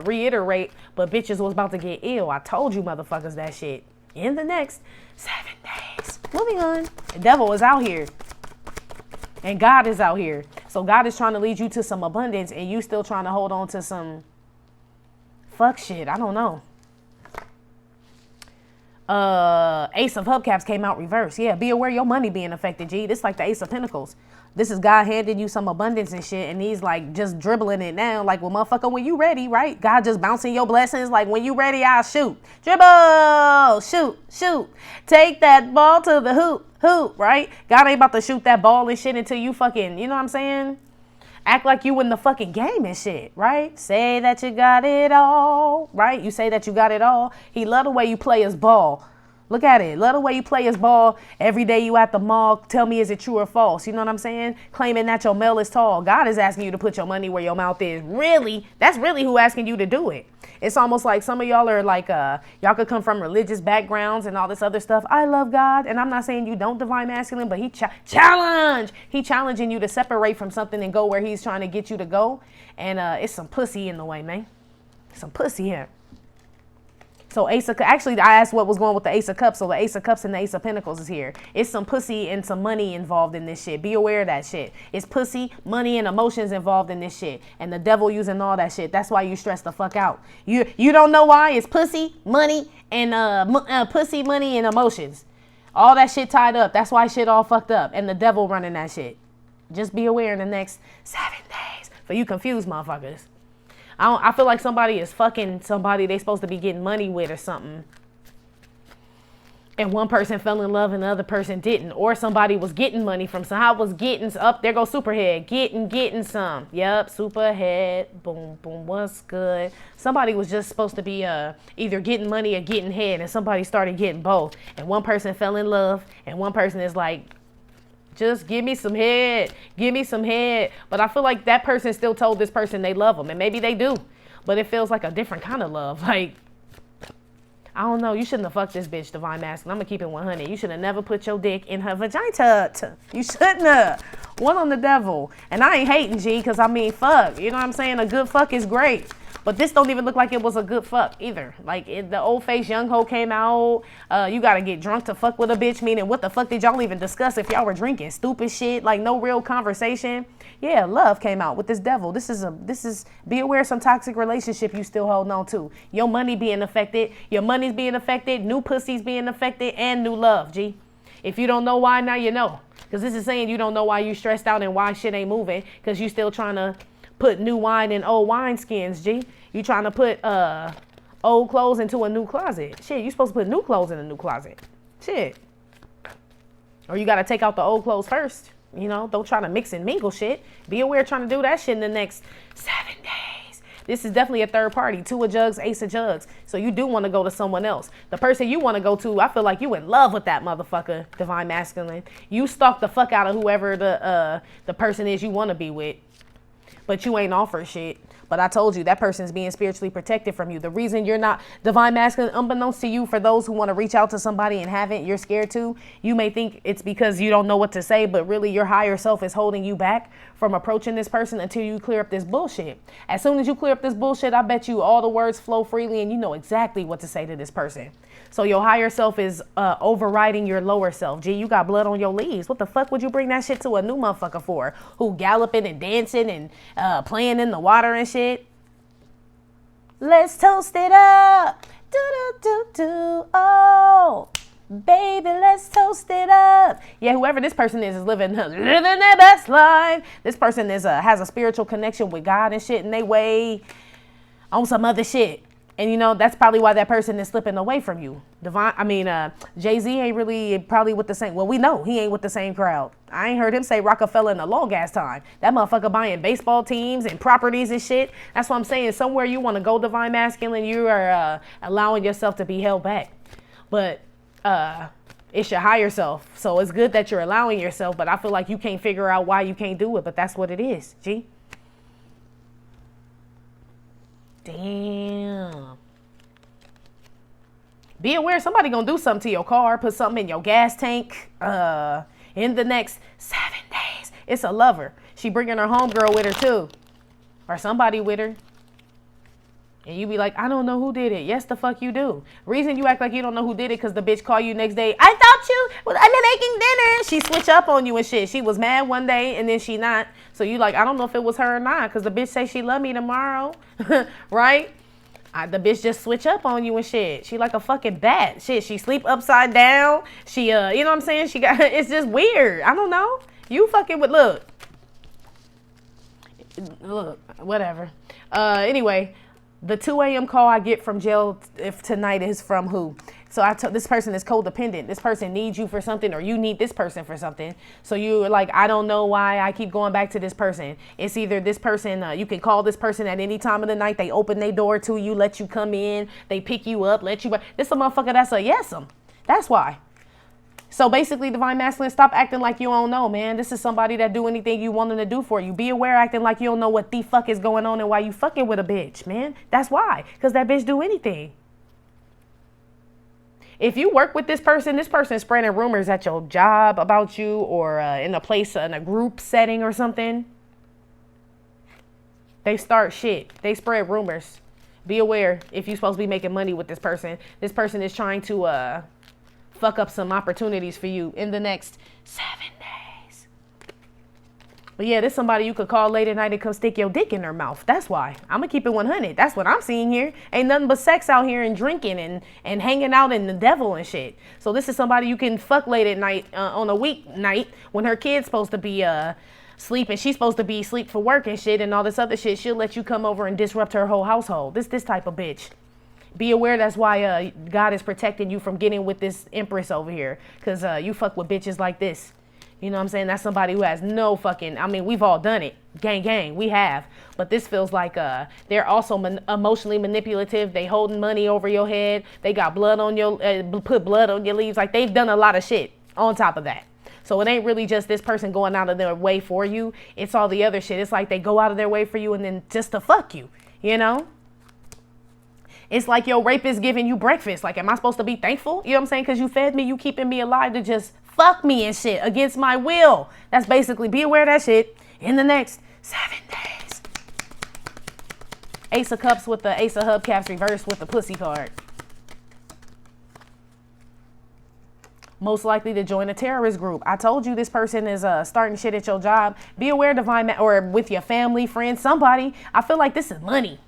reiterate, but bitches was about to get ill. I told you motherfuckers that shit. In the next 7 days. Moving on. The devil is out here. And God is out here. So God is trying to lead you to some abundance and you still trying to hold on to some fuck shit. I don't know. Ace of Hubcaps came out reverse. Yeah, be aware your money being affected, G. This is like the Ace of Pentacles. This is God handing you some abundance and shit, and he's like just dribbling it down. Like, well, motherfucker, when you ready, right? God just bouncing your blessings. Like, when you ready, I'll shoot. Dribble, shoot. Take that ball to the hoop, right? God ain't about to shoot that ball and shit until you fucking, you know what I'm saying? Act like you in the fucking game and shit, right? Say that you got it all, right? You say that you got it all. He love the way you play his ball. Look at it. Love the way you play his ball. Every day you at the mall, tell me, is it true or false? You know what I'm saying? Claiming that your mail is tall. God is asking you to put your money where your mouth is. Really? That's really who asking you to do it. It's almost like some of y'all are like, y'all could come from religious backgrounds and all this other stuff. I love God. And I'm not saying you don't divine masculine, but he He challenging you to separate from something and go where he's trying to get you to go. And it's some pussy in the way, man. Some pussy here. So actually, I asked what was going with the Ace of Cups. So the Ace of Cups and the Ace of Pentacles is here. It's some pussy and some money involved in this shit. Be aware of that shit. It's pussy, money, and emotions involved in this shit. And the devil using all that shit. That's why you stress the fuck out. You don't know why? It's pussy, money, and pussy, money, and emotions. All that shit tied up. That's why shit all fucked up. And the devil running that shit. Just be aware in the next 7 days. For you confused motherfuckers. I feel like somebody is fucking somebody they supposed to be getting money with or something. And one person fell in love and the other person didn't. Or somebody was getting money from somehow was getting up. There goes Superhead. Getting some. Yep, Superhead. Boom, boom. What's good? Somebody was just supposed to be either getting money or getting head. And somebody started getting both. And one person fell in love. And one person is like, just give me some head. Give me some head. But I feel like that person still told this person they love them. And maybe they do. But it feels like a different kind of love. Like, I don't know. You shouldn't have fucked this bitch, Divine Masculine. I'm going to keep it 100. You should have never put your dick in her vagina. You shouldn't have. One on the devil. And I ain't hating, G, because I mean, fuck. You know what I'm saying? A good fuck is great. But this don't even look like it was a good fuck either. Like, the old face young hoe came out. You got to get drunk to fuck with a bitch. Meaning, what the fuck did y'all even discuss if y'all were drinking? Stupid shit. Like, no real conversation. Yeah, love came out with this devil. This is be aware of some toxic relationship you still holding on to. Your money being affected. Your money's being affected. New pussy's being affected. And new love, G. If you don't know why, now you know. Because this is saying you don't know why you stressed out and why shit ain't moving. Because you still trying to put new wine in old wine skins, G. You trying to put old clothes into a new closet. Shit, you supposed to put new clothes in a new closet. Shit. Or you got to take out the old clothes first. You know, don't try to mix and mingle shit. Be aware trying to do that shit in the next 7 days. This is definitely a third party. 2 of Jugs, Ace of Jugs. So you do want to go to someone else. The person you want to go to, I feel like you in love with that motherfucker, Divine Masculine. You stalk the fuck out of whoever the person is you want to be with. But you ain't offered shit. But I told you that person's being spiritually protected from you. The reason you're not Divine Masculine, unbeknownst to you, for those who want to reach out to somebody and haven't, you're scared to. You may think it's because you don't know what to say, but really your higher self is holding you back from approaching this person until you clear up this bullshit. As soon as you clear up this bullshit, I bet you all the words flow freely and you know exactly what to say to this person. So your higher self is overriding your lower self. Gee, you got blood on your leaves. What the fuck would you bring that shit to a new motherfucker for? Who galloping and dancing and playing in the water and shit? Let's toast it up. Do do do do. Oh, baby, let's toast it up. Yeah, whoever this person is living their best life. This person is has a spiritual connection with God and shit, and they way on some other shit. And, you know, that's probably why that person is slipping away from you. Jay-Z ain't really probably with the same. Well, we know he ain't with the same crowd. I ain't heard him say Rockefeller in a long ass time. That motherfucker buying baseball teams and properties and shit. That's what I'm saying. Somewhere you want to go, Divine Masculine, you are allowing yourself to be held back. But it's your higher self. So it's good that you're allowing yourself. But I feel like you can't figure out why you can't do it. But that's what it is, G. Damn. Be aware somebody gonna do something to your car, put something in your gas tank in the next 7 days. It's a lover. She bringing her homegirl with her too. Or somebody with her. And you be like, I don't know who did it. Yes, the fuck you do. Reason you act like you don't know who did it because the bitch call you next day. I thought you was making dinner. She switch up on you and shit. She was mad one day and then she not. So you like, I don't know if it was her or not because the bitch say she love me tomorrow. Right? The bitch just switch up on you and shit. She like a fucking bat. Shit, she sleep upside down. She, you know what I'm saying? She got, it's just weird. I don't know. You fucking would look, whatever. Anyway. The 2 a.m. call I get from jail if tonight is from who? So this person is codependent. This person needs you for something or you need this person for something. So you're like, I don't know why I keep going back to this person. It's either this person, you can call this person at any time of the night. They open their door to you, let you come in. They pick you up, let you. This a motherfucker that's a yes'em. That's why. So basically, divine masculine, stop acting like you don't know, man. This is somebody that do anything you want them to do for you. Be aware, acting like you don't know what the fuck is going on and why you fucking with a bitch, man. That's why. Because that bitch do anything. If you work with this person is spreading rumors at your job about you or in a place, in a group setting or something. They start shit. They spread rumors. Be aware if you're supposed to be making money with this person. This person is trying to fuck up some opportunities for you in the next 7 days. But yeah, this somebody you could call late at night and come stick your dick in their mouth. That's why. I'm going to keep it 100. That's what I'm seeing here. Ain't nothing but sex out here and drinking and hanging out in the devil and shit. So this is somebody you can fuck late at night on a weeknight when her kid's supposed to be sleep and she's supposed to be asleep for work and shit and all this other shit. She'll let you come over and disrupt her whole household. This type of bitch. Be aware that's why God is protecting you from getting with this empress over here. Because you fuck with bitches like this. You know what I'm saying? That's somebody who has no fucking... I mean, we've all done it. Gang, gang. We have. But this feels like they're also emotionally manipulative. They holding money over your head. They got blood on your... put blood on your leaves. Like, they've done a lot of shit on top of that. So it ain't really just this person going out of their way for you. It's all the other shit. It's like they go out of their way for you and then just to fuck you. You know? It's like your rapist giving you breakfast. Like, am I supposed to be thankful? You know what I'm saying? Because you fed me, you keeping me alive to just fuck me and shit against my will. That's basically, be aware of that shit in the next 7 days. Ace of Cups with the Ace of Hubcaps reversed with the pussy card. Most likely to join a terrorist group. I told you this person is starting shit at your job. Be aware, divine, or with your family, friends, somebody. I feel like this is money.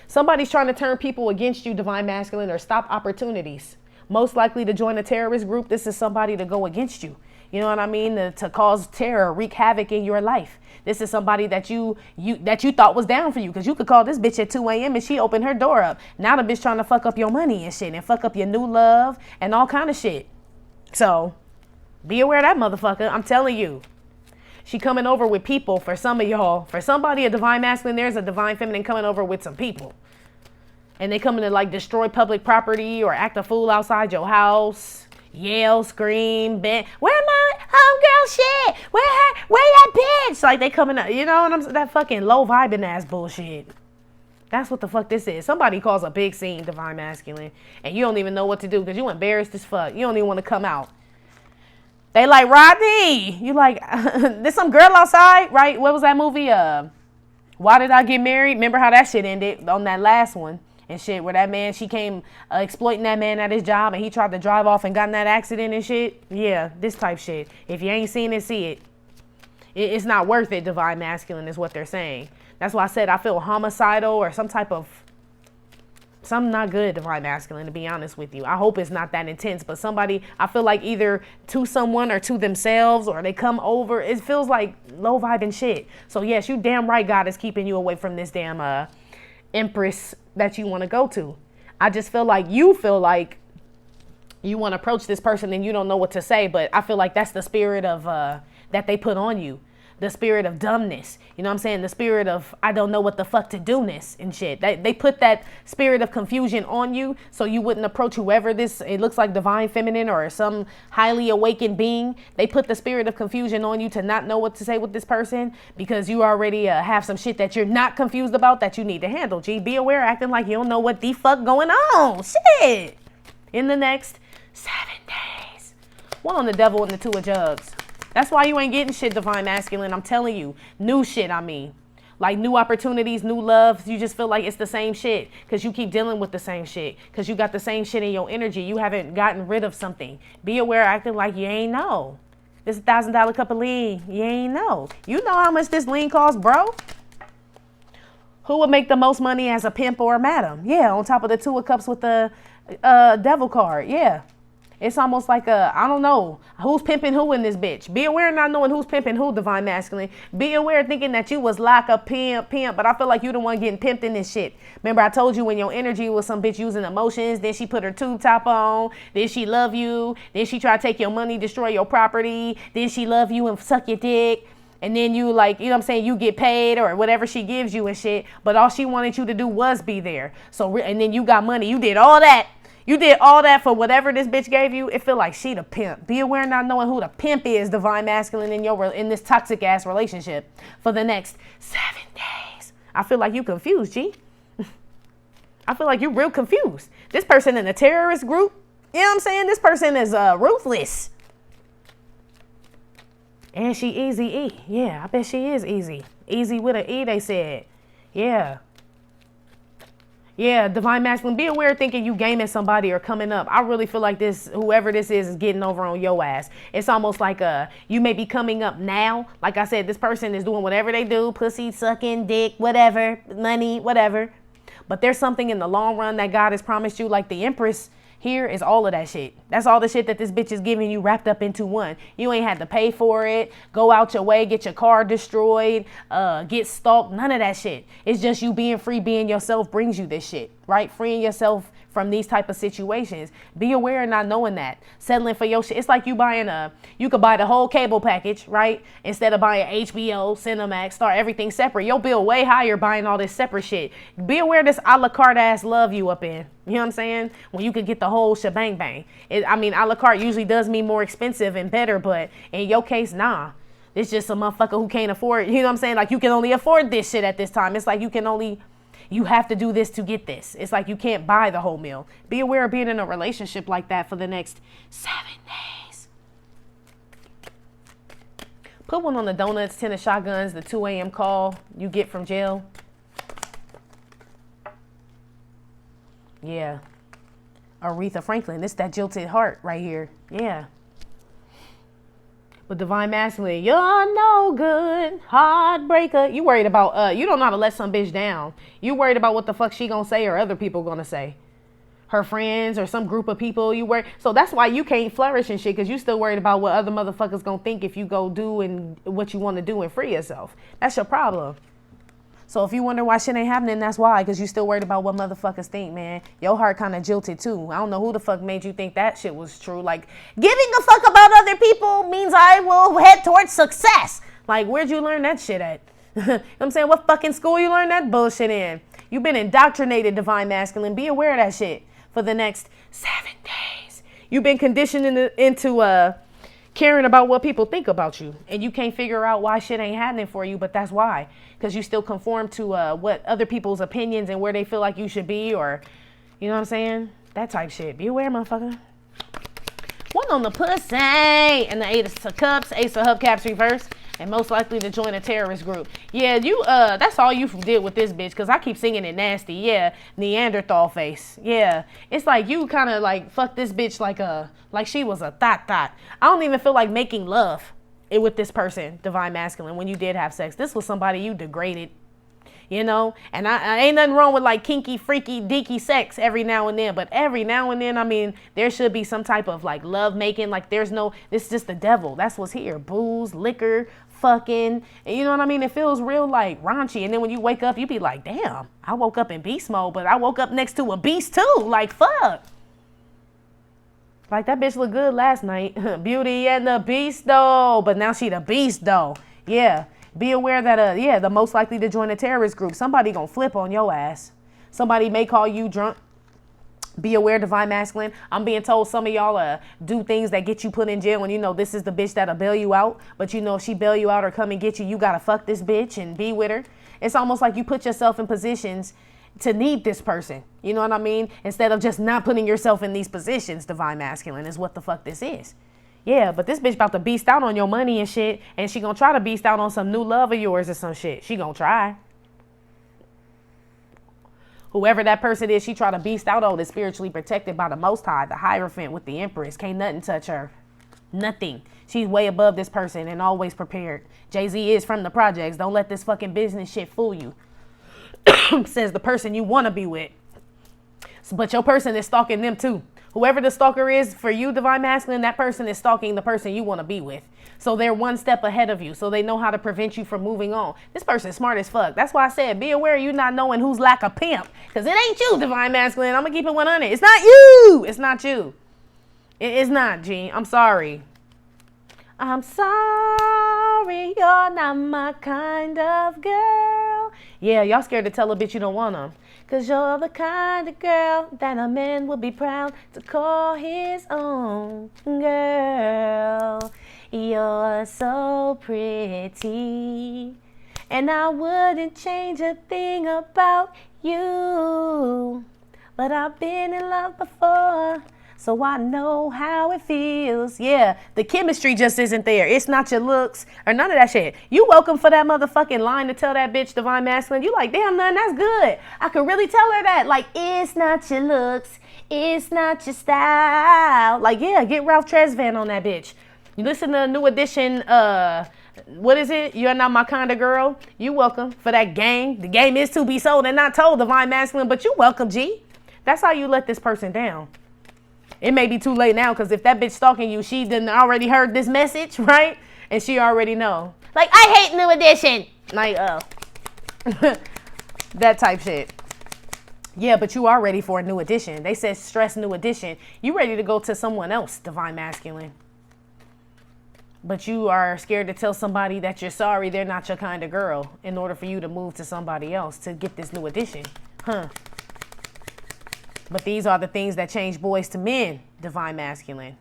Somebody's trying to turn people against you, divine masculine, or stop opportunities. Most likely to join a terrorist group. This is somebody to go against you. You know what I mean? To cause terror, wreak havoc in your life. This is somebody that you thought was down for you. Because you could call this bitch at 2 a.m. and she opened her door up. Now the bitch trying to fuck up your money and shit. And fuck up your new love and all kind of shit. So, be aware of that motherfucker. I'm telling you. She coming over with people for some of y'all. For somebody, a divine masculine, there's a divine feminine coming over with some people. And they coming to like destroy public property or act a fool outside your house. Yell, scream, bang. Where my homegirl shit? Where that bitch? Like they coming up, you know what I'm saying? That fucking low vibing ass bullshit. That's what the fuck this is. Somebody calls a big scene, divine masculine, and you don't even know what to do because you embarrassed as fuck. You don't even want to come out. They like, Rodney. You like, there's some girl outside, right? What was that movie? Why Did I Get Married? Remember how that shit ended on that last one and shit, where that man, she came exploiting that man at his job and he tried to drive off and got in that accident and shit. Yeah, this type shit. If you ain't seen it, see it. It's not worth it, divine masculine is what they're saying. That's why I said I feel homicidal or some type of, something not good, divine masculine, to be honest with you. I hope it's not that intense, but somebody, I feel like either to someone or to themselves or they come over. It feels like low vibing shit. So yes, you damn right God is keeping you away from this damn empress that you want to go to. I just feel like you want to approach this person and you don't know what to say, but I feel like that's the spirit of that they put on you. The spirit of dumbness. You know what I'm saying? The spirit of I don't know what the fuck to do-ness and shit. They put that spirit of confusion on you so you wouldn't approach whoever this, it looks like divine feminine or some highly awakened being. They put the spirit of confusion on you to not know what to say with this person because you already have some shit that you're not confused about that you need to handle. G, be aware, acting like you don't know what the fuck going on. Shit. In the next 7 days. One on the devil and the 2 of jugs. That's why you ain't getting shit, divine masculine. I'm telling you. New shit, I mean. Like new opportunities, new loves. You just feel like it's the same shit because you keep dealing with the same shit because you got the same shit in your energy. You haven't gotten rid of something. Be aware, acting like you ain't know. This $1,000 cup of lean. You ain't know. You know how much this lean costs, bro? Who would make the most money as a pimp or a madam? Yeah, on top of the 2 of cups with the devil card. Yeah. It's almost like I don't know, who's pimping who in this bitch. Be aware not knowing who's pimping who, divine masculine. Be aware thinking that you was like a pimp, but I feel like you the one getting pimped in this shit. Remember I told you when your energy was some bitch using emotions, then she put her tube top on, then she love you, then she try to take your money, destroy your property, then she love you and suck your dick. And then you like, you know what I'm saying, you get paid or whatever she gives you and shit. But all she wanted you to do was be there. So, and then you got money. You did all that. You did all that for whatever this bitch gave you. It feel like she the pimp. Be aware not knowing who the pimp is, divine masculine, in this toxic ass relationship for the next 7 days. I feel like you confused, G. I feel like you're real confused. This person in a terrorist group, you know what I'm saying? This person is ruthless. And she easy E. Yeah, I bet she is easy. Easy with an E, they said. Yeah. Yeah, divine masculine. Be aware thinking you gaming somebody or coming up. I really feel like whoever this is getting over on your ass. It's almost like you may be coming up now. Like I said, this person is doing whatever they do. Pussy, sucking, dick, whatever, money, whatever. But there's something in the long run that God has promised you, like the Empress. Here is all of that shit. That's all the shit that this bitch is giving you wrapped up into one. You ain't had to pay for it, go out your way, get your car destroyed, get stalked, none of that shit. It's just you being free, being yourself brings you this shit, right? Freeing yourself from these type of situations. Be aware and not knowing that. Settling for your shit. It's like you could buy the whole cable package, right? Instead of buying HBO, Cinemax, Star, everything separate. Your bill way higher buying all this separate shit. Be aware this a la carte ass love you up in. You know what I'm saying? When you could get the whole shebang bang. A la carte usually does mean more expensive and better, but in your case, nah. It's just a motherfucker who can't afford, you know what I'm saying? Like you can only afford this shit at this time. It's like you have to do this to get this. It's like you can't buy the whole meal. Be aware of being in a relationship like that for the next 7 days. Put one on the donuts, 10 of shotguns, the 2 a.m. call you get from jail. Yeah. Aretha Franklin. It's that jilted heart right here. Yeah. But divine masculine, you're no good, heartbreaker. You worried about, you don't know how to let some bitch down. You worried about what the fuck she gonna say or other people gonna say. Her friends or some group of people you worry. So that's why you can't flourish and shit, because you still worried about what other motherfuckers gonna think if you go do and what you want to do and free yourself. That's your problem. So if you wonder why shit ain't happening, that's why, because you still worried about what motherfuckers think, man. Your heart kind of jilted too. I don't know who the fuck made you think that shit was true. Like, giving a fuck about other people means I will head towards success. Like, where'd you learn that shit at? You know what I'm saying? What fucking school you learned that bullshit in? You've been indoctrinated, divine masculine. Be aware of that shit for the next 7 days. You've been conditioned into caring about what people think about you, and you can't figure out why shit ain't happening for you, but that's why, because you still conform to what other people's opinions and where they feel like you should be, or you know what I'm saying, that type shit. Be aware, motherfucker. One on the pussy and the Ace of Cups, Ace of Hubcaps reverse, and most likely to join a terrorist group. Yeah, you that's all you did with this bitch, because I keep singing it nasty. Yeah, Neanderthal face. Yeah, it's like you kind of like fuck this bitch like she was a thot. I don't even feel like making love with this person, divine masculine, when you did have sex. This was somebody you degraded, you know? And I ain't nothing wrong with like kinky, freaky, deaky sex every now and then, but every now and then, I mean, there should be some type of like love making. Like this is just the devil. That's what's here. Booze, liquor, fucking, and you know what I mean? It feels real like raunchy. And then when you wake up, you be like, damn, I woke up in beast mode, but I woke up next to a beast too. Like, fuck. Like, that bitch looked good last night. Beauty and the Beast, though. But now she the Beast, though. Yeah. Be aware that, the most likely to join a terrorist group. Somebody gonna flip on your ass. Somebody may call you drunk. Be aware, divine masculine. I'm being told some of y'all do things that get you put in jail, and you know this is the bitch that'll bail you out. But you know if she bail you out or come and get you, you gotta fuck this bitch and be with her. It's almost like you put yourself in positions to need this person. You know what I mean? Instead of just not putting yourself in these positions, divine masculine is what the fuck this is. Yeah, but this bitch about to beast out on your money and shit, and she gonna try to beast out on some new love of yours or some shit. She gonna try. Whoever that person is, she try to beast out on is spiritually protected by the Most High, the Hierophant with the Empress. Can't nothing touch her. Nothing. She's way above this person and always prepared. Jay-Z is from the projects. Don't let this fucking business shit fool you. Says the person you want to be with. But your person is stalking them too. Whoever the stalker is for you, divine masculine, that person is stalking the person you want to be with. So they're one step ahead of you. So they know how to prevent you from moving on. This person's smart as fuck. That's why I said be aware of you not knowing who's like a pimp. Because it ain't you, divine masculine. I'm going to keep it 100. It's not you. It's not you. It's not, G. I'm sorry. I'm sorry, you're not my kind of girl. Yeah, y'all scared to tell a bitch you don't want them. 'Cause you're the kind of girl that a man would be proud to call his own. Girl, you're so pretty, and I wouldn't change a thing about you. But I've been in love before, so I know how it feels. Yeah, the chemistry just isn't there. It's not your looks or none of that shit. You welcome for that motherfucking line to tell that bitch Divine Masculine. You like, damn, Nun, that's good. I could really tell her that. Like, it's not your looks. It's not your style. Like, yeah, get Ralph Tresvant on that bitch. You listen to New Edition, what is it? You're not my kind of girl. You welcome for that game. The game is to be sold and not told, Divine Masculine, but you welcome, G. That's how you let this person down. It may be too late now, because if that bitch stalking you, she done already heard this message, right? And she already know. Like, I hate New Edition. Like, that type shit. Yeah, but you are ready for a new edition. They said stress New Edition. You ready to go to someone else, Divine Masculine. But you are scared to tell somebody that you're sorry they're not your kind of girl in order for you to move to somebody else to get this new edition. Huh. But these are the things that change boys to men, Divine Masculine.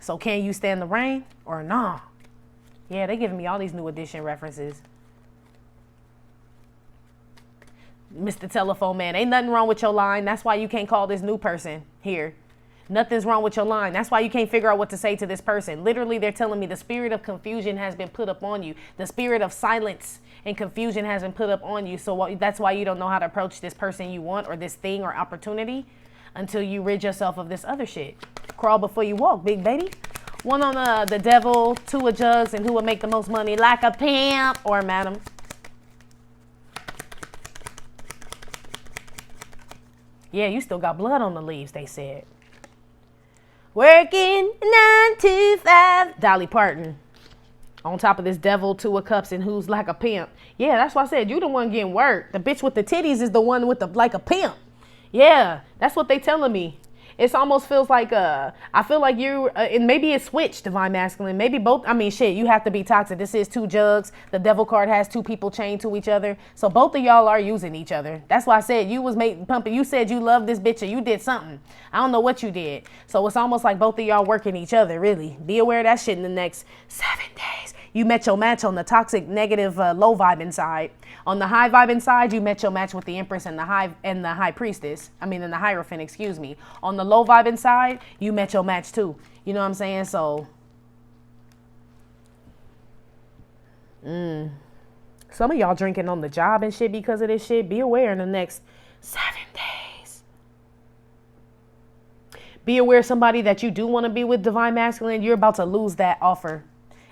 So can you stand the rain or nah? Yeah, they giving me all these New Edition references. Mr. Telephone Man, ain't nothing wrong with your line. That's why you can't call this new person here. Nothing's wrong with your line. That's why you can't figure out what to say to this person. Literally, they're telling me the spirit of confusion has been put up on you. The spirit of silence and confusion has been put up on you. So that's why you don't know how to approach this person you want or this thing or opportunity until you rid yourself of this other shit. Crawl before you walk, big baby. One on the devil, two of jugs, and who would make the most money like a pimp or madam. Yeah, you still got blood on the leaves, they said. Working 9 to 5. Dolly Parton. On top of this devil, two of cups, and who's like a pimp. Yeah, that's why I said you the one getting worked. The bitch with the titties is the one with the like a pimp. Yeah, that's what they telling me. It almost feels like I feel like you and maybe it's switched, Divine Masculine. Maybe both. I mean, shit, you have to be toxic. This is 2 jugs. The devil card has 2 people chained to each other. So both of y'all are using each other. That's why I said you was pumping. You said you loved this bitch or you did something. I don't know what you did. So it's almost like both of y'all working each other, really. Be aware of that shit in the next 7 days. You met your match on the toxic, negative, low vibing side. On the high vibing side, you met your match with the Empress and the High Priestess. I mean, and the Hierophant, excuse me. On the low vibing side, you met your match too. You know what I'm saying? So, some of y'all drinking on the job and shit because of this shit. Be aware in the next 7 days. Be aware somebody that you do want to be with, Divine Masculine, you're about to lose that offer.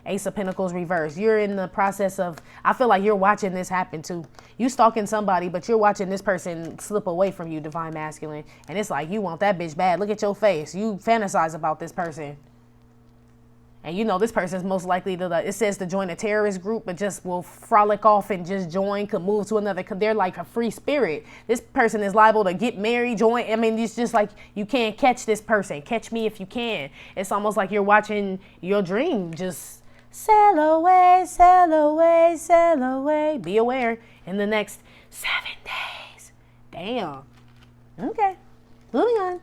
Ace of Pentacles reverse. You're in the process of, I feel like you're watching this happen too. You stalking somebody, but you're watching this person slip away from you, Divine Masculine. And it's like, you want that bitch bad. Look at your face. You fantasize about this person. And you know this person's most likely it says to join a terrorist group, but just will frolic off and just join, could move to another, because they're like a free spirit. This person is liable to get married, join. I mean, it's just like, you can't catch this person. Catch me if you can. It's almost like you're watching your dream just sail away, sail away, sail away. Be aware in the next 7 days. Damn. Okay. Moving on.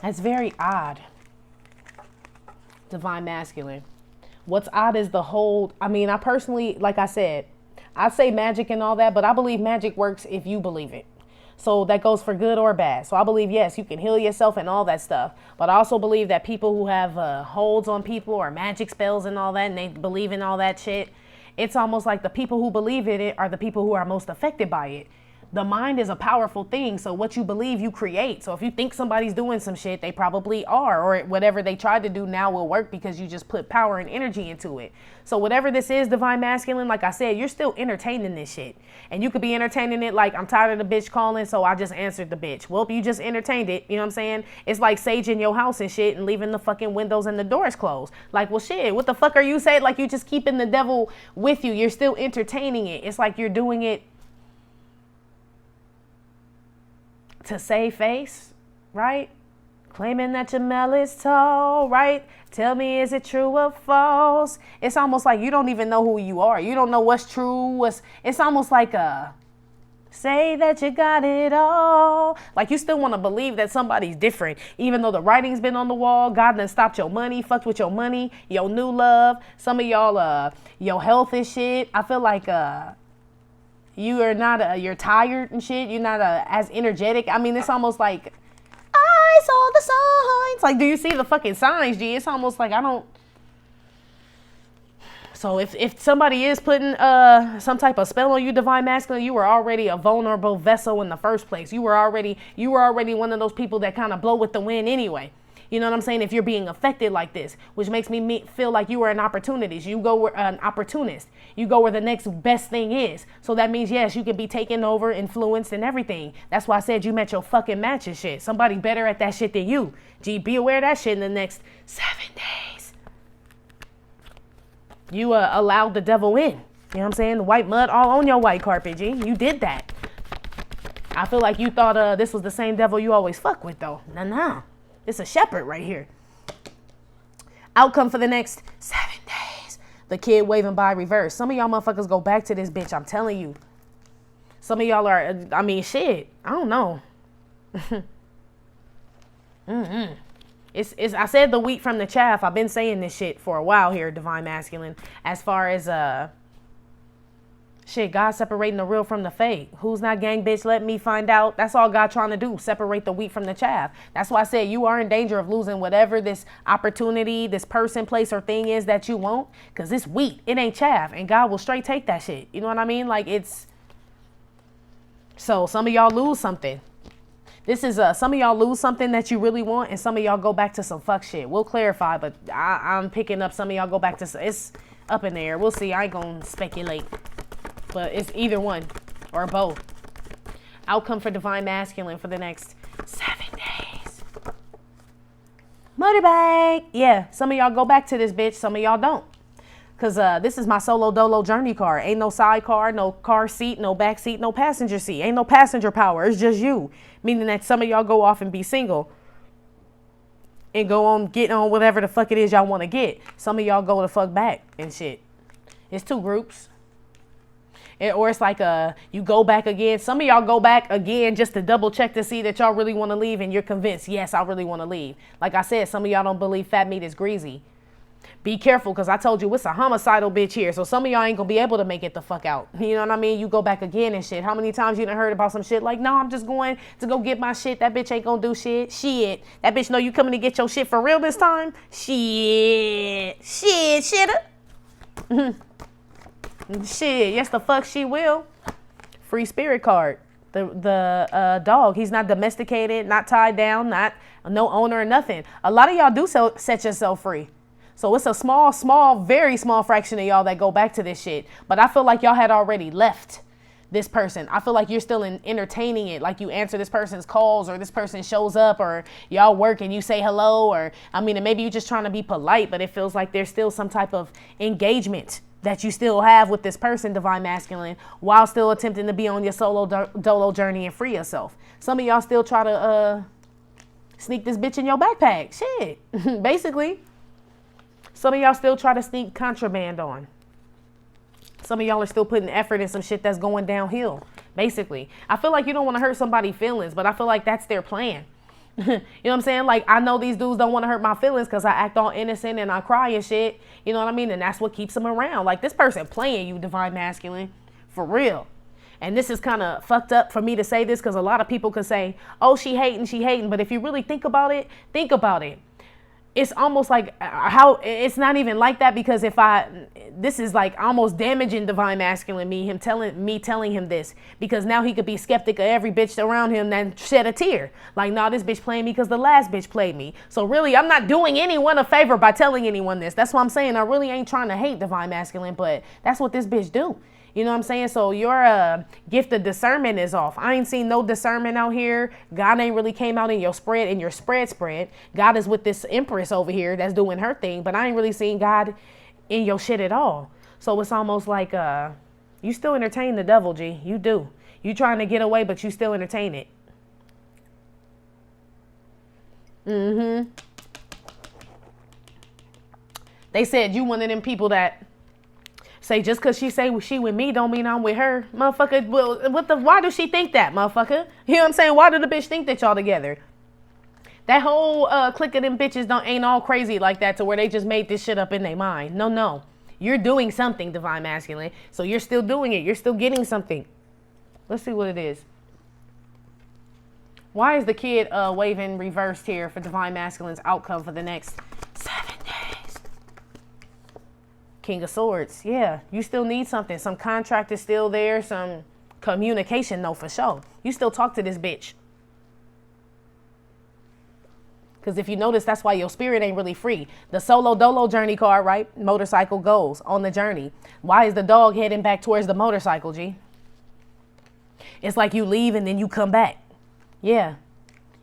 That's very odd. Divine Masculine. What's odd is the whole, I mean, I personally, like I said, I say magic and all that, but I believe magic works if you believe it. So that goes for good or bad. So I believe, yes, you can heal yourself and all that stuff. But I also believe that people who have holds on people or magic spells and all that, and they believe in all that shit, it's almost like the people who believe in it are the people who are most affected by it. The mind is a powerful thing. So what you believe, you create. So if you think somebody's doing some shit, they probably are. Or whatever they tried to do now will work because you just put power and energy into it. So whatever this is, Divine Masculine, like I said, you're still entertaining this shit. And you could be entertaining it like, I'm tired of the bitch calling, so I just answered the bitch. Well, you just entertained it. You know what I'm saying? It's like saging your house and shit and leaving the fucking windows and the doors closed. Like, well, shit, what the fuck are you saying? Like, you just keeping the devil with you. You're still entertaining it. It's like you're doing it to save face, right? Claiming that your Mel is tall, right? Tell me, is it true or false? It's almost like you don't even know who you are. You don't know what's true. It's almost like say that you got it all. Like you still want to believe that somebody's different, even though the writing's been on the wall. God done stopped your money, fucked with your money, your new love. Some of y'all, your health is shit. I feel like you are not, you're tired and shit. You're not as energetic. I mean, it's almost like I saw the signs. Like, do you see the fucking signs, G? It's almost like I don't. So if somebody is putting some type of spell on you, divine masculine, you were already a vulnerable vessel in the first place. You were already one of those people that kind of blow with the wind anyway. You know what I'm saying? If you're being affected like this, which makes me feel like you are an opportunist. You go where an opportunist. You go where the next best thing is. So that means, yes, you can be taken over, influenced, and everything. That's why I said you met your fucking match and shit. Somebody better at that shit than you. Gee, be aware of that shit in the next 7 days. You allowed the devil in. You know what I'm saying? The white mud all on your white carpet, G. You did that. I feel like you thought this was the same devil you always fuck with, though. Nah. It's a shepherd right here. Outcome for the next 7 days. The kid waving by reverse. Some of y'all motherfuckers go back to this bitch. I'm telling you. Some of y'all are, I mean, shit. I don't know. I said the wheat from the chaff. I've been saying this shit for a while here, divine masculine. As far as, shit, God separating the real from the fake. Who's not gang, bitch? Let me find out. That's all God trying to do. Separate the wheat from the chaff. That's why I said you are in danger of losing whatever this opportunity, this person, place, or thing is that you want. Because it's wheat. It ain't chaff. And God will straight take that shit. You know what I mean? Like it's... So some of y'all lose something. This is some of y'all lose something that you really want. And some of y'all go back to some fuck shit. We'll clarify. But I'm picking up some of y'all go back to... It's up in the air. We'll see. I ain't going to speculate. But it's either one or both. Outcome for divine masculine for the next 7 days. Motorbike. Yeah, some of y'all go back to this bitch. Some of y'all don't. Because this is my solo dolo journey car. Ain't no sidecar, no car seat, no back seat, no passenger seat. Ain't no passenger power. It's just you. Meaning that some of y'all go off and be single. And go on, get on whatever the fuck it is y'all want to get. Some of y'all go the fuck back and shit. It's 2 groups. Or it's like you go back again. Some of y'all go back again just to double check to see that y'all really want to leave and you're convinced, yes, I really want to leave. Like I said, some of y'all don't believe fat meat is greasy. Be careful because I told you it's a homicidal bitch here. So some of y'all ain't going to be able to make it the fuck out. You know what I mean? You go back again and shit. How many times you done heard about some shit like, no, I'm just going to go get my shit. That bitch ain't going to do shit. Shit. That bitch know you coming to get your shit for real this time? Shit. Shitter. Shit, yes the fuck she will. Free spirit card. The dog, he's not domesticated, not tied down, not no owner or nothing. A lot of y'all do set yourself free. So it's a small, very small fraction of y'all that go back to this shit. But I feel like y'all had already left this person. I feel like you're still entertaining it. Like you answer this person's calls or this person shows up or y'all work and you say hello or, I mean, and maybe you're just trying to be polite, but it feels like there's still some type of engagement that you still have with this person, divine masculine, while still attempting to be on your solo dolo journey and free yourself. Some of y'all still try to sneak this bitch in your backpack. Shit, basically. Some of y'all still try to sneak contraband on. Some of y'all are still putting effort in some shit that's going downhill, basically. I feel like you don't want to hurt somebody's feelings, but I feel like that's their plan. You know what I'm saying? Like, I know these dudes don't want to hurt my feelings because I act all innocent and I cry and shit. You know what I mean? And that's what keeps them around. Like, this person playing you, divine masculine, for real. And this is kind of fucked up for me to say this because a lot of people could say, oh, she hating. But if you really think about it. It's almost like how it's not even like that because this is like almost damaging divine masculine me telling him this because now he could be skeptic of every bitch around him that shed a tear. Like, nah, this bitch played me because the last bitch played me. So really, I'm not doing anyone a favor by telling anyone this. That's what I'm saying. I really ain't trying to hate divine masculine, but that's what this bitch do. You know what I'm saying? So your gift of discernment is off. I ain't seen no discernment out here. God ain't really came out in your spread. God is with this empress over here that's doing her thing, but I ain't really seen God in your shit at all. So it's almost like you still entertain the devil, G. You do. You trying to get away, but you still entertain it. Mm-hmm. They said you one of them people that say just because she say she with me don't mean I'm with her. Motherfucker, well, why does she think that, motherfucker? You know what I'm saying? Why did the bitch think that y'all together? That whole clique of them bitches ain't all crazy like that to where they just made this shit up in their mind. No. You're doing something, Divine Masculine. So you're still doing it. You're still getting something. Let's see what it is. Why is the kid waving reversed here for Divine Masculine's outcome for the next 7 days? King of Swords. Yeah, you still need something. Some contract is still there. Some communication, though, for sure. You still talk to this bitch. Because if you notice, that's why your spirit ain't really free. The solo dolo journey card, right? Motorcycle goes on the journey. Why is the dog heading back towards the motorcycle, G? It's like you leave and then you come back. Yeah.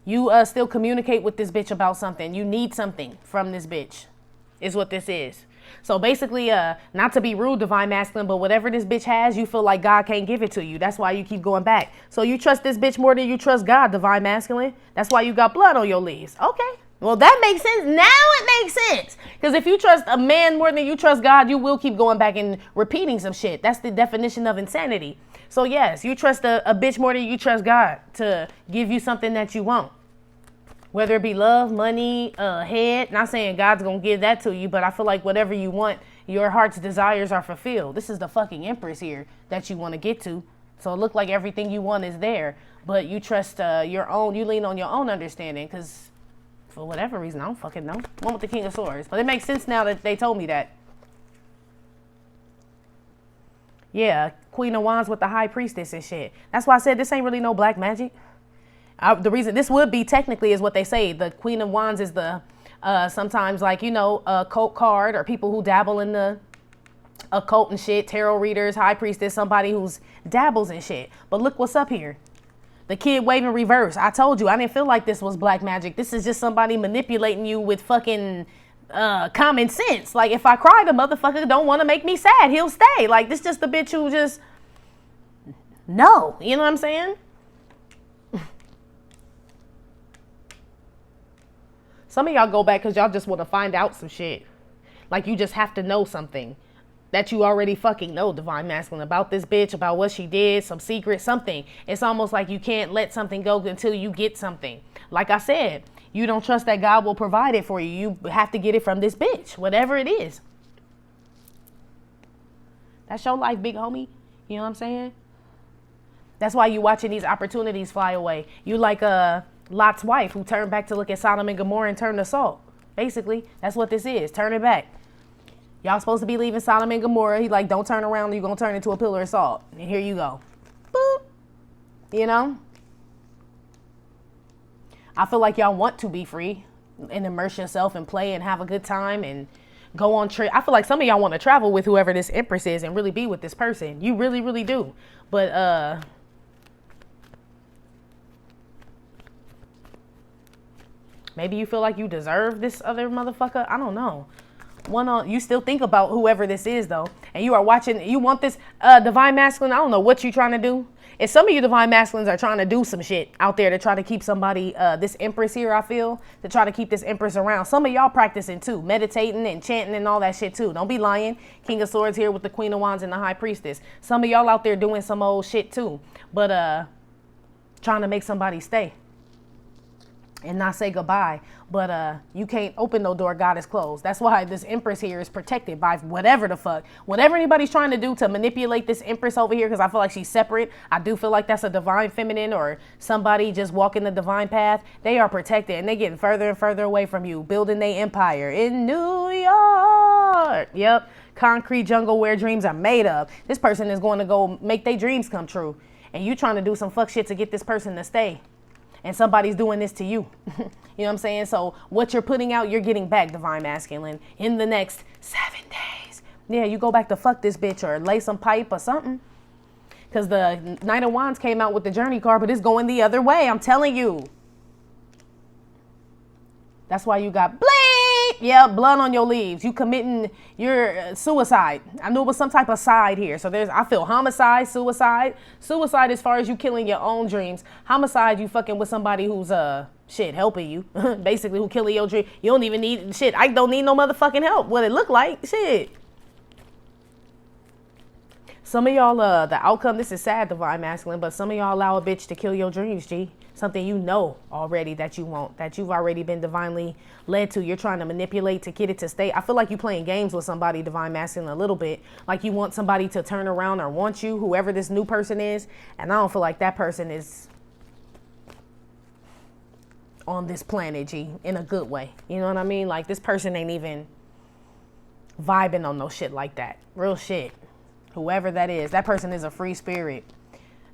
You still communicate with this bitch about something. You need something from this bitch is what this is. So basically, not to be rude, Divine Masculine, but whatever this bitch has, you feel like God can't give it to you. That's why you keep going back. So you trust this bitch more than you trust God, Divine Masculine. That's why you got blood on your leaves. Okay. Well, that makes sense. Now it makes sense. Because if you trust a man more than you trust God, you will keep going back and repeating some shit. That's the definition of insanity. So yes, you trust a bitch more than you trust God to give you something that you want. Whether it be love, money, head. Not saying God's going to give that to you, but I feel like whatever you want, your heart's desires are fulfilled. This is the fucking Empress here that you want to get to. So it looks like everything you want is there. But you trust your own, you lean on your own understanding because for whatever reason, I don't fucking know. One with the King of Swords. But it makes sense now that they told me that. Yeah, Queen of Wands with the High Priestess and shit. That's why I said this ain't really no black magic. The reason this would be technically is what they say. The Queen of Wands is the sometimes like, you know, occult card or people who dabble in the occult and shit. Tarot readers, High Priestess, somebody who's dabbles in shit. But look what's up here. The kid waving reverse. I told you, I didn't feel like this was black magic. This is just somebody manipulating you with fucking common sense. Like if I cry, the motherfucker don't want to make me sad. He'll stay. Like this just the bitch who just no. You know what I'm saying? Some of y'all go back because y'all just want to find out some shit. Like you just have to know something that you already fucking know, Divine Masculine, about this bitch, about what she did, some secret, something. It's almost like you can't let something go until you get something. Like I said, you don't trust that God will provide it for you. You have to get it from this bitch, whatever it is. That's your life, big homie. You know what I'm saying? That's why you watching these opportunities fly away. You like Lot's wife who turned back to look at Sodom and Gomorrah and turned to salt. Basically, that's what this is. Turn it back. Y'all supposed to be leaving Sodom and Gomorrah. He like, don't turn around. You're going to turn into a pillar of salt. And here you go. Boop. You know? I feel like y'all want to be free and immerse yourself and play and have a good time and go on trip. I feel like some of y'all want to travel with whoever this Empress is and really be with this person. You really, really do. But, maybe you feel like you deserve this other motherfucker. I don't know. You still think about whoever this is, though. And you are watching. You want this Divine Masculine. I don't know what you're trying to do. If some of you Divine Masculines are trying to do some shit out there to try to keep somebody, this Empress here, I feel, to try to keep this Empress around. Some of y'all practicing, too. Meditating and chanting and all that shit, too. Don't be lying. King of Swords here with the Queen of Wands and the High Priestess. Some of y'all out there doing some old shit, too. But trying to make somebody stay and not say goodbye. But you can't open no door God is closed. That's why this Empress here is protected by whatever the fuck. Whatever anybody's trying to do to manipulate this Empress over here, because I feel like she's separate. I do feel like that's a divine feminine or somebody just walking the divine path. They are protected and they getting further and further away from you, building their empire in New York. Yep. Concrete jungle where dreams are made of. This person is going to go make their dreams come true. And you trying to do some fuck shit to get this person to stay. And somebody's doing this to you. You know what I'm saying? So what you're putting out, you're getting back, Divine Masculine, in the next 7 days. Yeah, you go back to fuck this bitch or lay some pipe or something. Because the Knight of Wands came out with the journey card, but it's going the other way. I'm telling you. That's why you got bleep. Yeah, blood on your leaves. You committing your suicide. I knew it was some type of side here. So I feel homicide, suicide. Suicide as far as you killing your own dreams. Homicide, you fucking with somebody who's helping you. Basically, who killing your dream. You don't even need shit. I don't need no motherfucking help. What it look like? Shit. Some of y'all, the outcome, this is sad, divine masculine, but some of y'all allow a bitch to kill your dreams, G. Something you know already that you want, that you've already been divinely led to. You're trying to manipulate to get it to stay. I feel like you're playing games with somebody, divine masculine, a little bit. Like you want somebody to turn around or want you, whoever this new person is. And I don't feel like that person is on this planet, G, in a good way. You know what I mean? Like this person ain't even vibing on no shit like that. Real shit. Whoever that is, that person is a free spirit.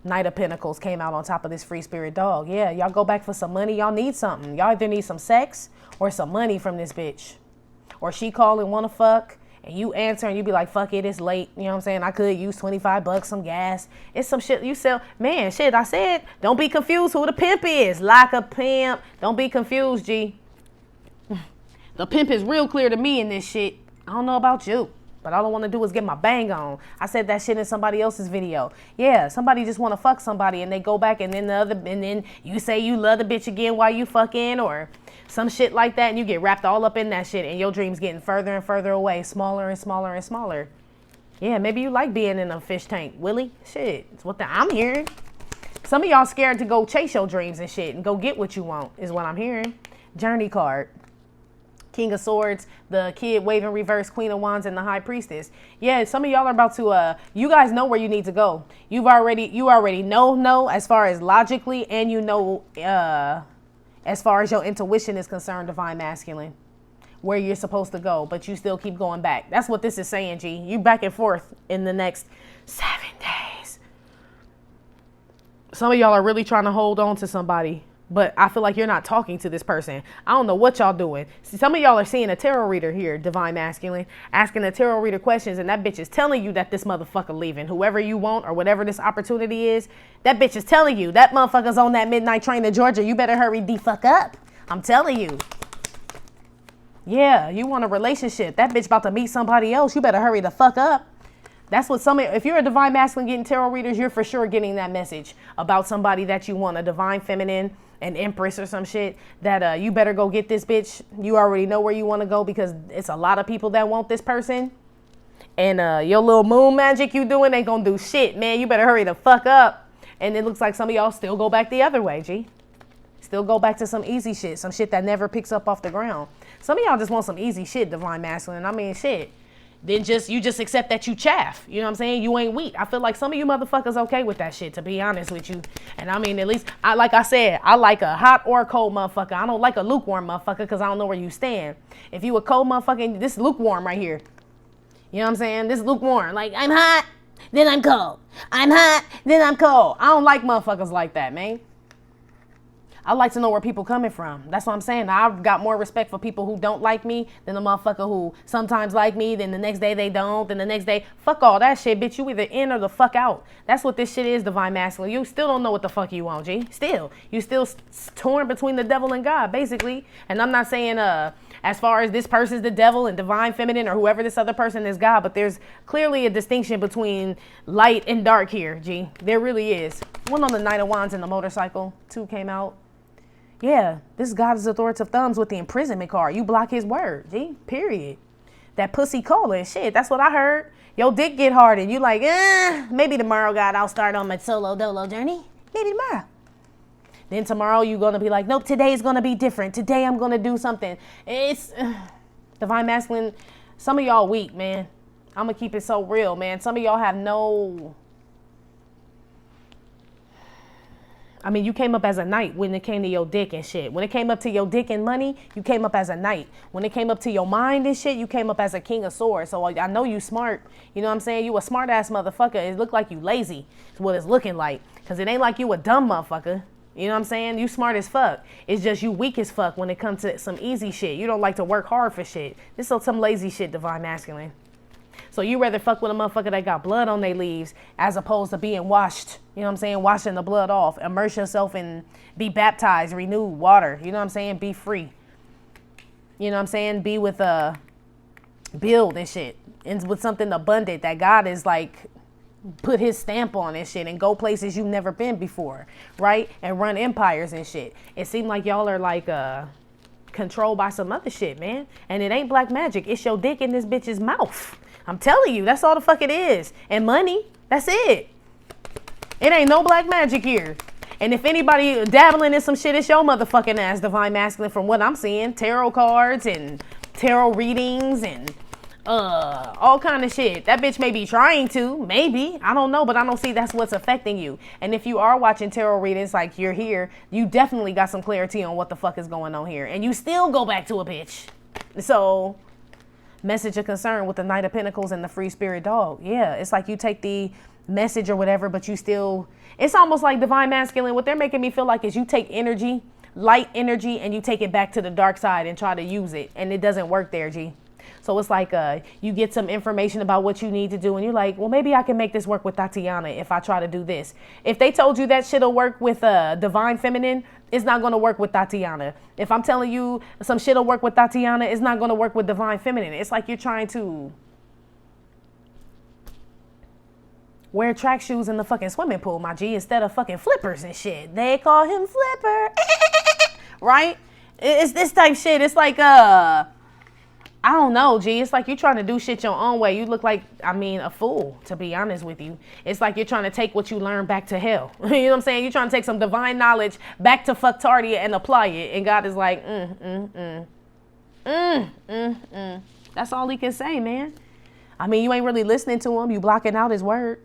Knight of Pentacles came out on top of this free spirit dog. Yeah, y'all go back for some money. Y'all need something. Y'all either need some sex or some money from this bitch. Or she call and want to fuck, and you answer and you be like, fuck it, it's late. You know what I'm saying? I could use $25, some gas. It's some shit you sell. Man, shit, I said, don't be confused who the pimp is. Like a pimp. Don't be confused, G. The pimp is real clear to me in this shit. I don't know about you. But all I want to do is get my bang on. I said that shit in somebody else's video. Yeah, somebody just want to fuck somebody and they go back and then you say you love the bitch again while you fucking or some shit like that and you get wrapped all up in that shit and your dreams getting further and further away, smaller and smaller and smaller. Yeah, maybe you like being in a fish tank, Willie. Shit, it's what I'm hearing. Some of y'all scared to go chase your dreams and shit and go get what you want is what I'm hearing. Journey card. King of Swords, the kid waving reverse, Queen of Wands, and the High Priestess. Yeah, some of y'all are about to, you guys know where you need to go. You already know as far as logically, and you know as far as your intuition is concerned, divine masculine, where you're supposed to go, but you still keep going back. That's what this is saying, G. You back and forth in the next 7 days. Some of y'all are really trying to hold on to somebody. But I feel like you're not talking to this person. I don't know what y'all doing. See, some of y'all are seeing a tarot reader here, divine masculine, asking a tarot reader questions, and that bitch is telling you that this motherfucker leaving. Whoever you want or whatever this opportunity is, that bitch is telling you that motherfucker's on that midnight train to Georgia. You better hurry the fuck up. I'm telling you. Yeah, you want a relationship. That bitch about to meet somebody else. You better hurry the fuck up. That's what if you're a divine masculine getting tarot readers, you're for sure getting that message about somebody that you want, a divine feminine, an empress or some shit, that you better go get this bitch. You already know where you want to go because it's a lot of people that want this person. And your little moon magic you doing ain't gonna do shit, man. You better hurry the fuck up. And it looks like some of y'all still go back the other way, G. Still go back to some easy shit, some shit that never picks up off the ground. Some of y'all just want some easy shit, divine masculine. I mean, shit. Then you just accept that you chaff. You know what I'm saying? You ain't weak. I feel like some of you motherfuckers okay with that shit, to be honest with you. And I mean, at least, like I said, I like a hot or a cold motherfucker. I don't like a lukewarm motherfucker because I don't know where you stand. If you a cold motherfucker, this is lukewarm right here. You know what I'm saying? This is lukewarm. Like, I'm hot, then I'm cold. I'm hot, then I'm cold. I don't like motherfuckers like that, man. I like to know where people coming from. That's what I'm saying. I've got more respect for people who don't like me than the motherfucker who sometimes like me, then the next day they don't, then the next day, fuck all that shit, bitch. You either in or the fuck out. That's what this shit is, divine masculine. You still don't know what the fuck you want, G. Still. You still torn between the devil and God, basically. And I'm not saying as far as this person's the devil and divine feminine or whoever this other person is God, but there's clearly a distinction between light and dark here, G. There really is. One on the Knight of Wands and the motorcycle. 2 came out. Yeah, this God is authoritative thumbs with the imprisonment card. You block his word, G, period. That pussy calling, shit, that's what I heard. Your dick get hard and you like, maybe tomorrow, God, I'll start on my solo dolo journey. Maybe tomorrow. Then tomorrow you're going to be like, nope, today is going to be different. Today I'm going to do something. It's divine masculine. Some of y'all weak, man. I'm going to keep it so real, man. Some of y'all have no... I mean, you came up as a knight when it came to your dick and shit. When it came up to your dick and money, you came up as a knight. When it came up to your mind and shit, you came up as a king of swords. So I know you smart. You know what I'm saying? You a smart ass motherfucker. It look like you lazy. It's what it's looking like. Because it ain't like you a dumb motherfucker. You know what I'm saying? You smart as fuck. It's just you weak as fuck when it comes to some easy shit. You don't like to work hard for shit. This is some lazy shit, divine masculine. So you rather fuck with a motherfucker that got blood on their leaves as opposed to being washed, you know what I'm saying, washing the blood off, immerse yourself and be baptized, renewed, water, you know what I'm saying, be free. You know what I'm saying? Be with build and shit. And with something abundant that God is like put his stamp on and shit and go places you've never been before, right? And run empires and shit. It seemed like y'all are like controlled by some other shit, man. And it ain't black magic. It's your dick in this bitch's mouth. I'm telling you, that's all the fuck it is. And money, that's it. It ain't no black magic here. And if anybody dabbling in some shit, it's your motherfucking ass, divine masculine, from what I'm seeing. Tarot cards and tarot readings and all kind of shit. That bitch may be trying to, maybe, I don't know, but I don't see that's what's affecting you. And if you are watching tarot readings like you're here, you definitely got some clarity on what the fuck is going on here, and you still go back to a bitch. So message of concern with the Knight of Pentacles and the Free Spirit Dog. Yeah, it's like you take the message or whatever, but you still, it's almost like divine masculine. What they're making me feel like is you take energy, light energy, and you take it back to the dark side and try to use it, and it doesn't work there, G. So it's like you get some information about what you need to do, and you're like, well, maybe I can make this work with Tatiana if I try to do this. If they told you that shit'll work with divine feminine, it's not going to work with Tatiana. If I'm telling you some shit'll work with Tatiana, it's not going to work with divine feminine. It's like you're trying to wear track shoes in the fucking swimming pool, my G, instead of fucking flippers and shit. They call him Flipper. Right? It's this type shit. It's like, I don't know, G. It's like you're trying to do shit your own way. You look like, I mean, a fool, to be honest with you. It's like you're trying to take what you learned back to hell. You know what I'm saying? You're trying to take some divine knowledge back to fucktardia and apply it. And God is like, That's all he can say, man. I mean, you ain't really listening to him. You blocking out his word.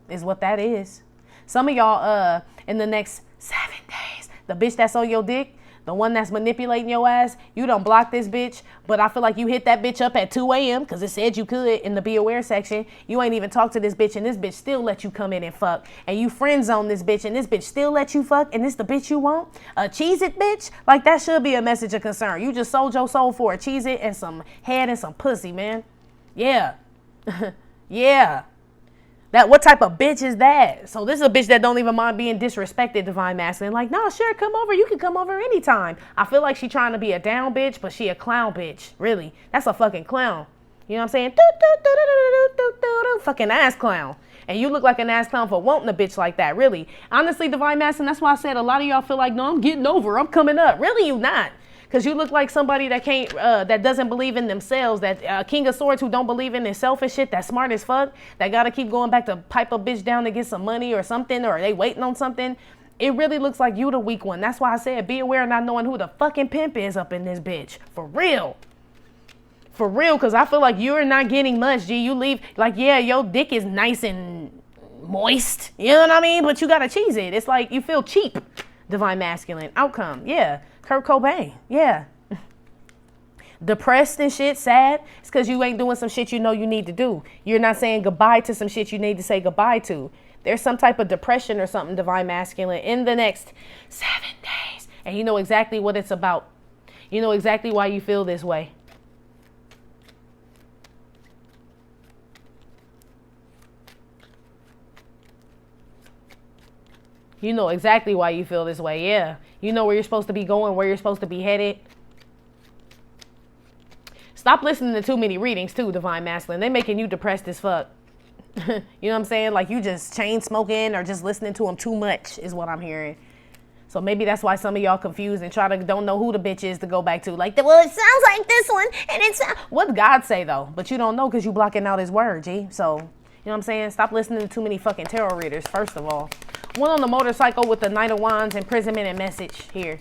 Is what that is. Some of y'all, in the next 7 days, the bitch that's on your dick, the one that's manipulating your ass, you done blocked this bitch, but I feel like you hit that bitch up at 2 a.m. because it said you could in the be aware section. You ain't even talked to this bitch, and this bitch still let you come in and fuck. And you friend zone this bitch, and this bitch still let you fuck, and this the bitch you want? A Cheez-It bitch? Like, that should be a message of concern. You just sold your soul for a Cheez-It and some head and some pussy, man. Yeah. Yeah. That, what type of bitch is that? So this is a bitch that don't even mind being disrespected, divine masculine. Like, no, sure, come over. You can come over anytime. I feel like she trying to be a down bitch, but she a clown bitch. Really. That's a fucking clown. You know what I'm saying? Fucking ass clown. And you look like an ass clown for wanting a bitch like that. Really. Honestly, divine masculine, that's why I said a lot of y'all feel like, no, I'm getting over. I'm coming up. Really, you not. Because you look like somebody that can't, that doesn't believe in themselves, that King of Swords who don't believe in himself and shit, that's smart as fuck, that got to keep going back to pipe a bitch down to get some money or something, or they waiting on something. It really looks like you the weak one. That's why I said be aware of not knowing who the fucking pimp is up in this bitch. For real. For real, because I feel like you're not getting much, G. You leave, like, yeah, your dick is nice and moist. You know what I mean? But you got to cheese it. It's like you feel cheap. Divine masculine. Outcome. Yeah. Kurt Cobain, yeah. Depressed and shit, sad. It's because you ain't doing some shit you know you need to do. You're not saying goodbye to some shit you need to say goodbye to. There's some type of depression or something, divine masculine, in the next 7 days. And you know exactly what it's about. You know exactly why you feel this way. You know exactly why you feel this way, yeah. You know where you're supposed to be going, where you're supposed to be headed. Stop listening to too many readings, too, divine masculine. They're making you depressed as fuck. You know what I'm saying? Like you just chain smoking or just listening to them too much is what I'm hearing. So maybe that's why some of y'all confused and don't know who the bitch is to go back to. Like, well, it sounds like this one, and it's what God say though, but you don't know because you blocking out his word, G. So, you know what I'm saying? Stop listening to too many fucking tarot readers, first of all. One on the motorcycle with the Knight of Wands, imprisonment and message here.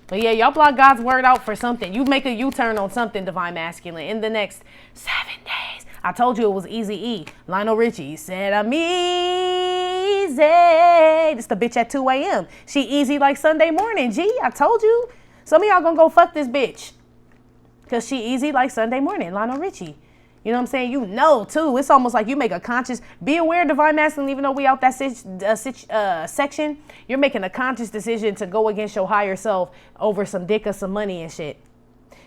But yeah, y'all block God's word out for something. You make a U-turn on something, divine masculine, in the next 7 days. I told you it was easy E. Lionel Richie said I'm easy. This the bitch at 2 a.m. She easy like Sunday morning, G. I told you. Some of y'all gonna go fuck this bitch. Because she easy like Sunday morning, Lionel Richie. You know what I'm saying? You know, too. It's almost like you make a conscious, be aware, divine masculine, even though we out that section, you're making a conscious decision to go against your higher self over some dick or some money and shit.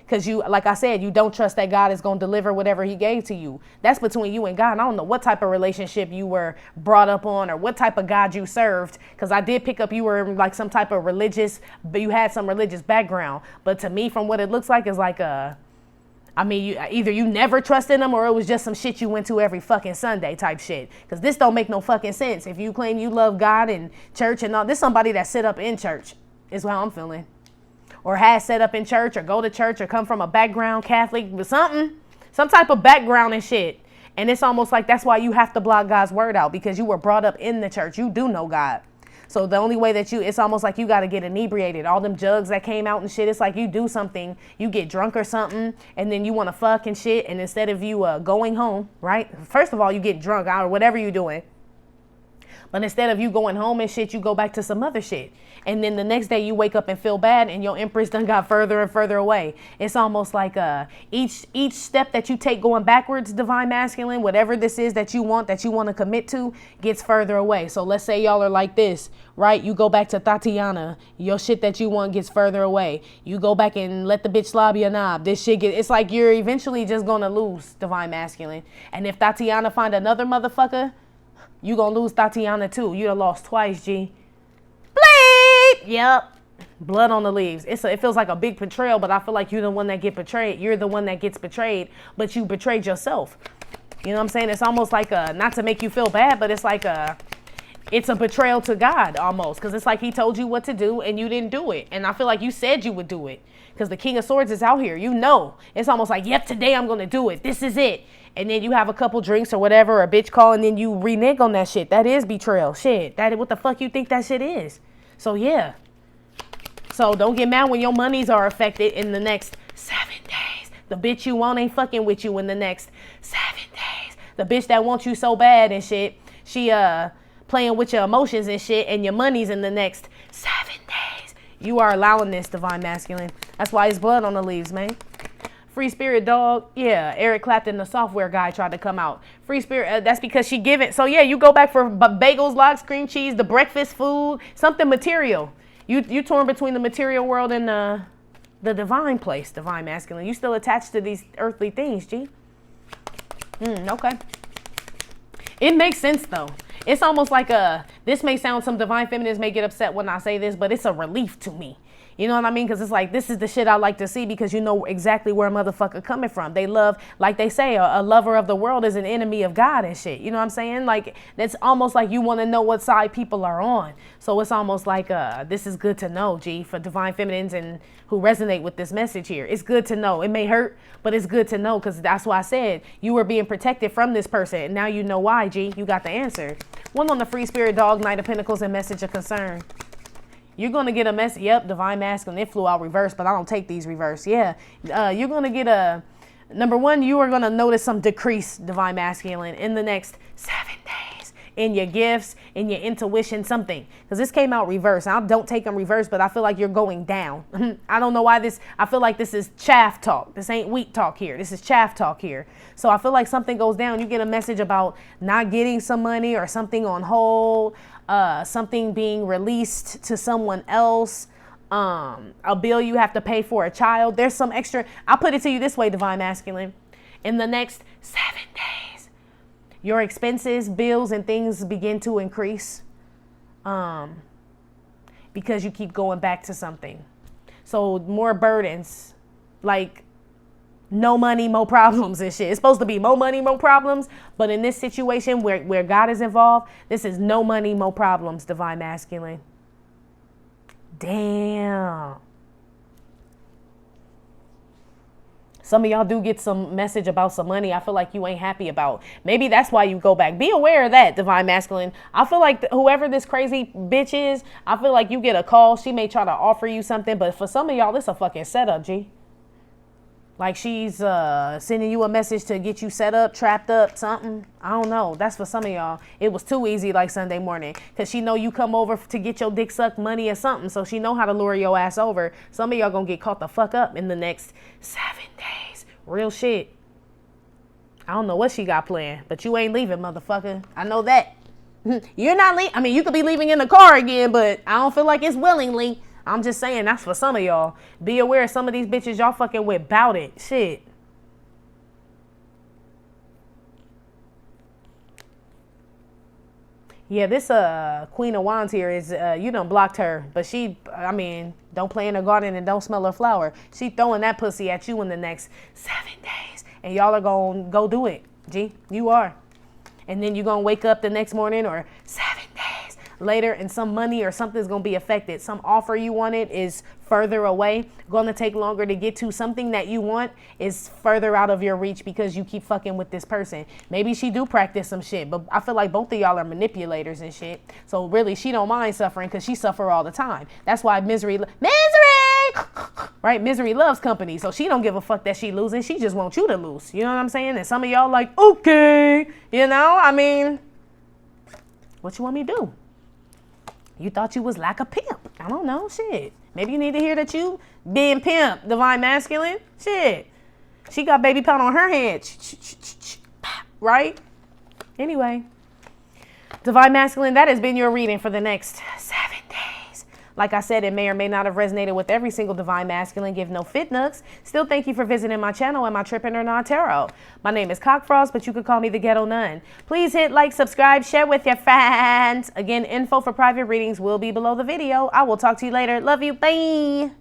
Because you, like I said, you don't trust that God is going to deliver whatever he gave to you. That's between you and God. And I don't know what type of relationship you were brought up on or what type of God you served. Because I did pick up you were like some type of religious, but you had some religious background. But to me, from what it looks like, is like either you never trusted them or it was just some shit you went to every fucking Sunday type shit. Because this don't make no fucking sense. If you claim you love God and church and all, this somebody that sit up in church is how I'm feeling. Or has set up in church or go to church or come from a background, Catholic, with some type of background and shit. And it's almost like that's why you have to block God's word out, because you were brought up in the church. You do know God. So the only way that it's almost like you got to get inebriated. All them jugs that came out and shit, it's like you do something, you get drunk or something, and then you want to fuck and shit. And instead of you going home, right? First of all, you get drunk or whatever you're doing. But instead of you going home and shit, you go back to some other shit. And then the next day you wake up and feel bad and your empress done got further and further away. It's almost like each step that you take going backwards, divine masculine, whatever this is that you want to commit to, gets further away. So let's say y'all are like this, right? You go back to Tatiana. Your shit that you want gets further away. You go back and let the bitch slob your knob. This shit it's like you're eventually just going to lose, divine masculine. And if Tatiana find another motherfucker, you gonna lose Tatiana too. You done lost twice, G. Bleep! Yep. Blood on the leaves. It feels like a big betrayal, but I feel like you're the one that get betrayed. You're the one that gets betrayed, but you betrayed yourself. You know what I'm saying? It's almost like not to make you feel bad, but it's like it's a betrayal to God almost. Because it's like he told you what to do and you didn't do it. And I feel like you said you would do it. Because the King of Swords is out here. You know. It's almost like, yep, today I'm going to do it. This is it. And then you have a couple drinks or whatever, or a bitch call, and then you renege on that shit. That is betrayal. Shit. What the fuck you think that shit is? So, yeah. So, don't get mad when your monies are affected in the next 7 days. The bitch you want ain't fucking with you in the next 7 days. The bitch that wants you so bad and shit, she playing with your emotions and shit, and your money's in the next 7 days. You are allowing this, divine masculine. That's why it's blood on the leaves, man. Free spirit, dog. Yeah, Eric Clapton, the software guy, tried to come out. Free spirit, that's because she give it. So, yeah, you go back for bagels, lox, cream cheese, the breakfast food, something material. You torn between the material world and the divine place, divine masculine. You still attached to these earthly things, G. Okay. It makes sense, though. It's almost like this may sound, some divine feminists may get upset when I say this, but it's a relief to me. You know what I mean? Because it's like, this is the shit I like to see, because you know exactly where a motherfucker coming from. They love, like they say, a lover of the world is an enemy of God and shit. You know what I'm saying? Like, that's almost like you want to know what side people are on. So it's almost like, this is good to know, G, for divine feminines and who resonate with this message here. It's good to know. It may hurt, but it's good to know, because that's why I said you were being protected from this person. And now you know why, G. You got the answer. One on the free spirit, dog, Knight of Pentacles, and message of concern. You're going to get a message. Yep, divine masculine. It flew out reverse, but I don't take these reverse. Yeah. You're going to get number one, you are going to notice some decrease, divine masculine, in the next 7 days. In your gifts, in your intuition, something. Because this came out reverse. I don't take them reverse, but I feel like you're going down. I don't know why I feel like this is chaff talk. This ain't wheat talk here. This is chaff talk here. So I feel like something goes down. You get a message about not getting some money or something on hold. Something being released to someone else, a bill you have to pay for a child. There's some extra. I'll put it to you this way, divine masculine. In the next 7 days, your expenses, bills, and things begin to increase because you keep going back to something. So more burdens, like no money, more problems and shit. It's supposed to be more money, more problems. But in this situation where God is involved, this is no money, more problems, divine masculine. Damn. Some of y'all do get some message about some money I feel like you ain't happy about. Maybe that's why you go back. Be aware of that, divine masculine. I feel like whoever this crazy bitch is, I feel like you get a call. She may try to offer you something. But for some of y'all, this a fucking setup, G. Like she's sending you a message to get you set up, trapped up, something. I don't know. That's for some of y'all. It was too easy like Sunday morning. Because she know you come over to get your dick sucked money or something. So she know how to lure your ass over. Some of y'all going to get caught the fuck up in the next 7 days. Real shit. I don't know what she got planned. But you ain't leaving, motherfucker. I know that. You're not leaving. I mean, you could be leaving in the car again. But I don't feel like it's willingly. I'm just saying, that's for some of y'all. Be aware some of these bitches y'all fucking with bout it. Shit. Yeah, this Queen of Wands here is, you done blocked her. But she, I mean, don't play in her garden and don't smell her flower. She throwing that pussy at you in the next 7 days. And y'all are going to go do it. G, you are. And then you're going to wake up the next morning or 7 days later and some money or something's going to be affected. Some offer you wanted is further away, going to take longer to get to. Something that you want is further out of your reach because you keep fucking with this person. Maybe she do practice some shit, but I feel like both of y'all are manipulators and shit. So really, she don't mind suffering because she suffer all the time. That's why misery, right? Misery loves company. So she don't give a fuck that she losing. She just wants you to lose. You know what I'm saying? And some of y'all like, okay, you know, I mean, what you want me to do? You thought you was like a pimp. I don't know, shit. Maybe you need to hear that you being pimp, divine masculine. Shit. She got baby powder on her head. Right? Anyway. Divine masculine, that has been your reading for the next 7 days. Like I said, it may or may not have resonated with every single divine masculine. Give no fit nuts. Still, thank you for visiting my channel and my Trippin' or Not Tarot. My name is Cockfrost, but you could call me the Ghetto Nun. Please hit like, subscribe, share with your friends. Again, info for private readings will be below the video. I will talk to you later. Love you. Bye.